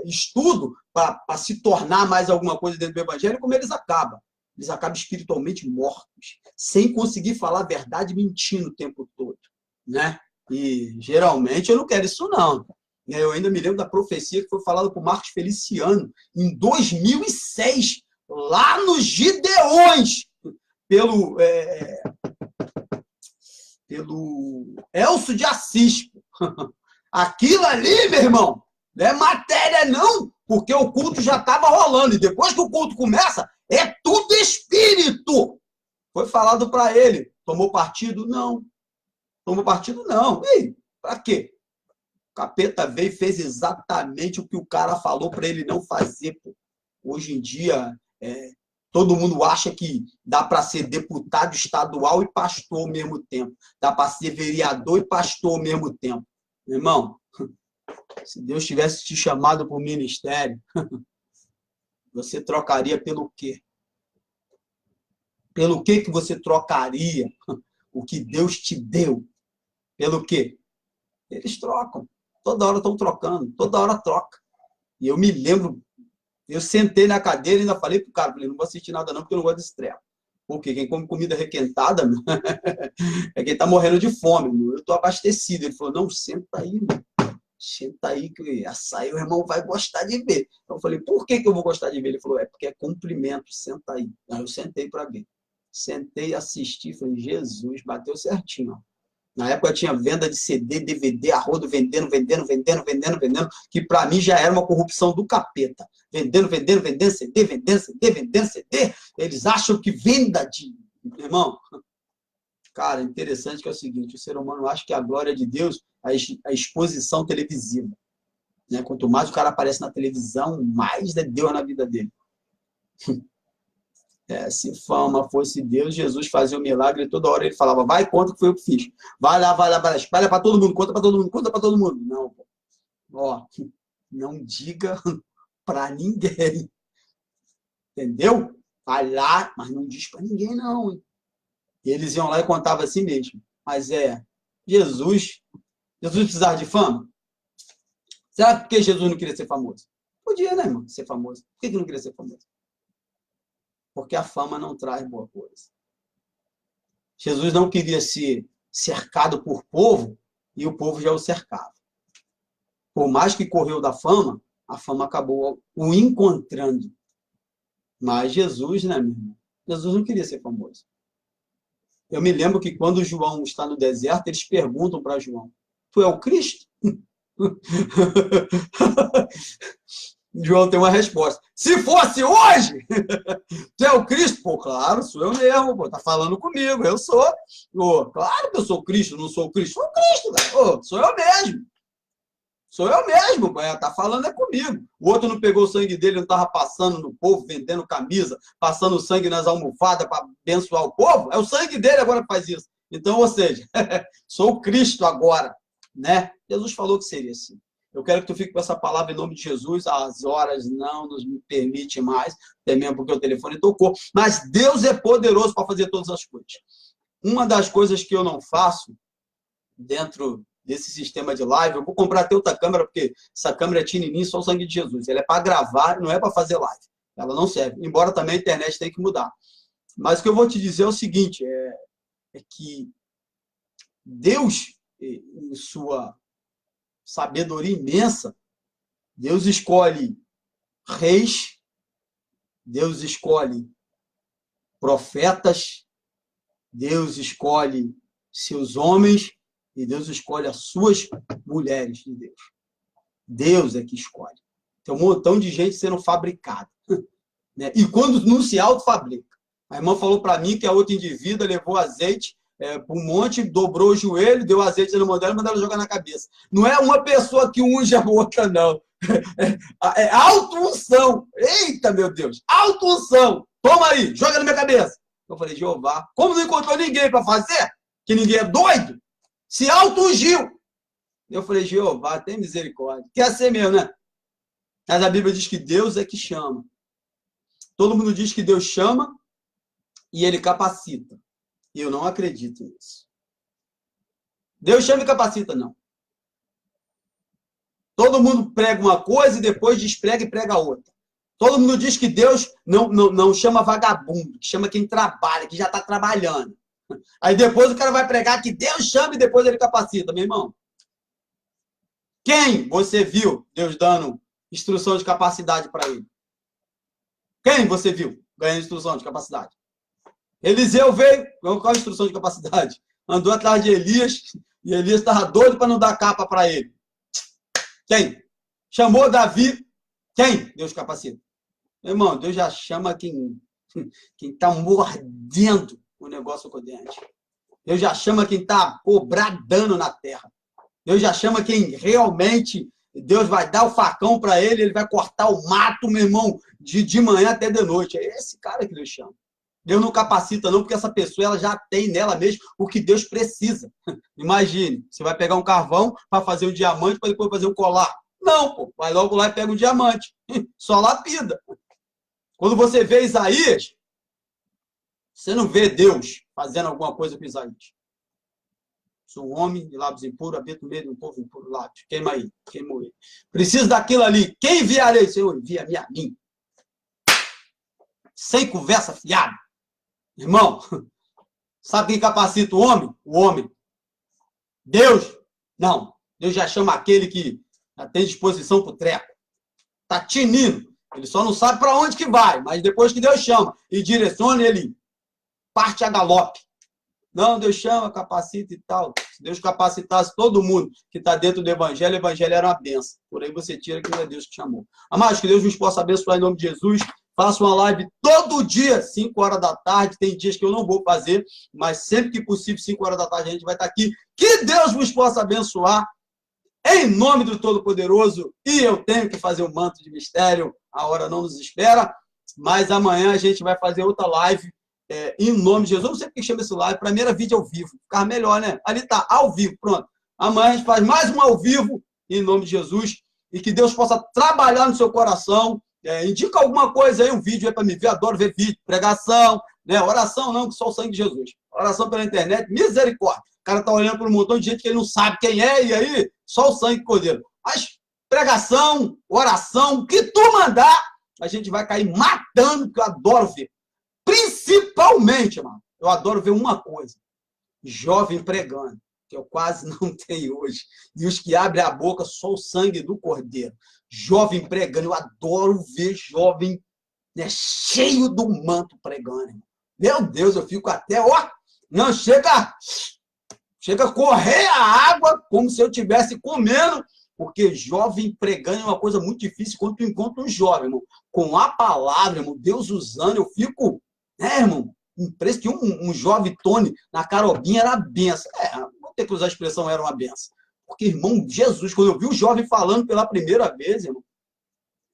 estudo para se tornar mais alguma coisa dentro do Evangelho, como eles acabam. Eles acabam espiritualmente mortos, sem conseguir falar a verdade, mentindo o tempo todo. Né? E, geralmente, eu não quero isso, não. Eu ainda me lembro da profecia que foi falada por Marcos Feliciano, em 2006, lá nos Gideões, pelo Elcio de Assis. Aquilo ali, meu irmão, não é matéria, não. porque o culto já estava rolando. E depois que o culto começa, é tudo espírito. Foi falado para ele. Tomou partido? Não. Tomou partido? Não. E para quê? O capeta veio e fez exatamente o que o cara falou para ele não fazer. Pô. Hoje em dia, todo mundo acha que dá para ser deputado estadual e pastor ao mesmo tempo. Dá para ser vereador e pastor ao mesmo tempo. Meu irmão, se Deus tivesse te chamado para o ministério, você trocaria pelo quê? Pelo que você trocaria o que Deus te deu? Pelo quê? Eles trocam. Toda hora estão trocando. Toda hora troca. E eu me lembro, eu sentei na cadeira e ainda falei pro cara, falei, não vou assistir nada não, porque eu não gosto desse treco. Porque quem come comida requentada é quem tá morrendo de fome. Meu. Eu tô abastecido. Ele falou, não, senta aí, meu. Senta aí que açaí o irmão vai gostar de ver. Então eu falei, por que eu vou gostar de ver? Ele falou, é porque é cumprimento, senta aí. Aí eu sentei para ver. Sentei, assisti, falei, Jesus, bateu certinho. Ó. Na época tinha venda de CD, DVD, a rodo, vendendo, que para mim já era uma corrupção do capeta. Vendendo CD, vendendo CD. Eles acham que venda de... Irmão, cara, interessante que é o seguinte, o ser humano acha que a glória de Deus é a exposição televisiva. Né? Quanto mais o cara aparece na televisão, mais é Deus na vida dele. Se fama fosse Deus, Jesus fazia o milagre e toda hora ele falava, vai, conta que foi eu que fiz. Vai lá, espalha para todo mundo, conta para todo mundo, conta para todo mundo. Não, pô. Ó, não diga para ninguém. Entendeu? Vai lá, mas não diz para ninguém, não. Hein? E eles iam lá e contavam assim mesmo. Mas Jesus precisava de fama? Será que Jesus não queria ser famoso? Podia, né, irmão, ser famoso. Por que não queria ser famoso? Porque a fama não traz boa coisa. Jesus não queria ser cercado por povo e o povo já o cercava. Por mais que correu da fama, a fama acabou o encontrando. Mas Jesus, né, meu irmão? Jesus não queria ser famoso. Eu me lembro que quando João está no deserto, eles perguntam para João, tu é o Cristo? João tem uma resposta. Se fosse hoje, tu é o Cristo? Pô, claro, sou eu mesmo, pô, tá falando comigo, eu sou. Pô, claro que eu sou o Cristo, não sou o Cristo, sou o Cristo, cara. Pô, sou eu mesmo. Sou eu mesmo, tá falando comigo. O outro não pegou o sangue dele, não estava passando no povo, vendendo camisa, passando sangue nas almofadas para abençoar o povo. É o sangue dele agora que faz isso. Então, ou seja, sou o Cristo agora, né? Jesus falou que seria assim. Eu quero que tu fique com essa palavra em nome de Jesus. As horas não nos permitem mais, até mesmo porque o telefone tocou. Mas Deus é poderoso para fazer todas as coisas. Uma das coisas que eu não faço dentro desse sistema de live, eu vou comprar até outra câmera, porque essa câmera é tinininha, só o sangue de Jesus. Ela é para gravar, não é para fazer live. Ela não serve. Embora também a internet tenha que mudar. Mas o que eu vou te dizer é o seguinte, é que Deus, em sua sabedoria imensa, Deus escolhe reis, Deus escolhe profetas, Deus escolhe seus homens e Deus escolhe as suas mulheres de Deus. Deus é que escolhe. Tem um montão de gente sendo fabricada. Né? E quando não se autofabrica. A irmã falou para mim que a outra indivídua levou azeite para um monte, dobrou o joelho, deu azeite na mão dela e mandou ela jogar na cabeça. Não é uma pessoa que unge a outra, não. É auto-unção. Eita, meu Deus. Auto-unção. Toma aí, joga na minha cabeça. Eu falei, Jeová, como não encontrou ninguém para fazer? Que ninguém é doido? Se auto-ungiu. Eu falei, Jeová, tem misericórdia. Quer ser mesmo, né? Mas a Bíblia diz que Deus é que chama. Todo mundo diz que Deus chama e ele capacita. E eu não acredito nisso. Deus chama e capacita, não. Todo mundo prega uma coisa e depois desprega e prega outra. Todo mundo diz que Deus não chama vagabundo, que chama quem trabalha, que já está trabalhando. Aí depois o cara vai pregar que Deus chama e depois ele capacita, meu irmão. Quem você viu Deus dando instrução de capacidade para ele? Quem você viu ganhando instrução de capacidade? Eliseu veio, qual a instrução de capacidade? Andou atrás de Elias, e Elias estava doido para não dar capa para ele. Quem? Chamou Davi. Quem Deus capacita? Meu irmão, Deus já chama quem está mordendo o negócio com o dente. Deus já chama quem está bradando na terra. Deus já chama quem realmente Deus vai dar o facão para ele, ele vai cortar o mato, meu irmão, de manhã até de noite. É esse cara que Deus chama. Deus não capacita não, porque essa pessoa ela já tem nela mesmo o que Deus precisa. Imagine, você vai pegar um carvão para fazer um diamante, para depois fazer um colar. Não, pô, vai logo lá e pega um diamante. Só lapida. Quando você vê Isaías, você não vê Deus fazendo alguma coisa com Isaías. Sou um homem de lábios impuros, habito no meio de um povo impuro lábios. Queima aí, queima aí. Preciso daquilo ali. Quem enviarei? Senhor, envia-me a mim. Sem conversa fiada. Irmão, sabe quem capacita o homem? O homem. Deus? Não. Deus já chama aquele que já tem disposição para o treco. Está tinindo. Ele só não sabe para onde que vai, mas depois que Deus chama e direciona, ele parte a galope. Não, Deus chama, capacita e tal. Se Deus capacitasse todo mundo que está dentro do Evangelho, o Evangelho era uma benção. Por aí você tira que não é Deus que chamou. Amados, que Deus nos possa abençoar em nome de Jesus. Faço uma live todo dia, 5 horas da tarde. Tem dias que eu não vou fazer, mas sempre que possível, 5 horas da tarde, a gente vai estar aqui. Que Deus vos possa abençoar. Em nome do Todo-Poderoso. E eu tenho que fazer um manto de mistério. A hora não nos espera. Mas amanhã a gente vai fazer outra live. Em nome de Jesus, eu não sei porque chama esse live, para mim era vídeo ao vivo, ficava melhor, né? Ali tá, ao vivo, pronto. Amanhã a gente faz mais um ao vivo, em nome de Jesus, e que Deus possa trabalhar no seu coração. Indica alguma coisa aí, um vídeo aí para me ver, adoro ver vídeo, pregação, né? Oração não, que só o sangue de Jesus. Oração pela internet, misericórdia. O cara tá olhando para um montão de gente que ele não sabe quem é, e aí só o sangue do Cordeiro. Mas pregação, oração, o que tu mandar, a gente vai cair matando, que eu adoro ver. Principalmente, mano, eu adoro ver uma coisa. Jovem pregando, que eu quase não tenho hoje. E os que abrem a boca, só o sangue do Cordeiro. Jovem pregando, eu adoro ver jovem, né, cheio do manto pregando. Irmão. Meu Deus, eu fico até, ó, não chega a correr a água como se eu estivesse comendo, porque jovem pregando é uma coisa muito difícil quando tu encontra um jovem, irmão, com a palavra, irmão, Deus usando, eu fico... irmão, impresso que um jovem Tony na carobinha era a benção. Vou ter que usar a expressão era uma benção. Porque, irmão, Jesus, quando eu vi o jovem falando pela primeira vez, irmão,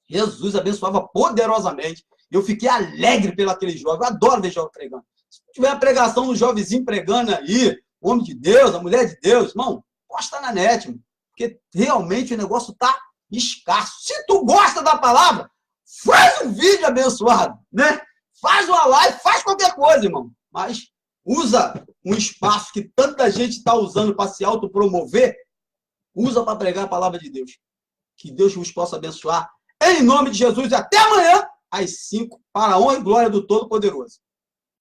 Jesus abençoava poderosamente. Eu fiquei alegre pelo aquele jovem. Eu adoro ver jovem pregando. Se tiver uma pregação do jovenzinho pregando aí, o homem de Deus, a mulher de Deus, irmão, posta na net, irmão, porque realmente o negócio está escasso. Se tu gosta da palavra, faz um vídeo abençoado, né? Faz uma live, faz qualquer coisa, irmão. Mas usa um espaço que tanta gente está usando para se autopromover, usa para pregar a palavra de Deus. Que Deus vos possa abençoar. Em nome de Jesus, e até amanhã, às 5, para a honra e glória do Todo-Poderoso.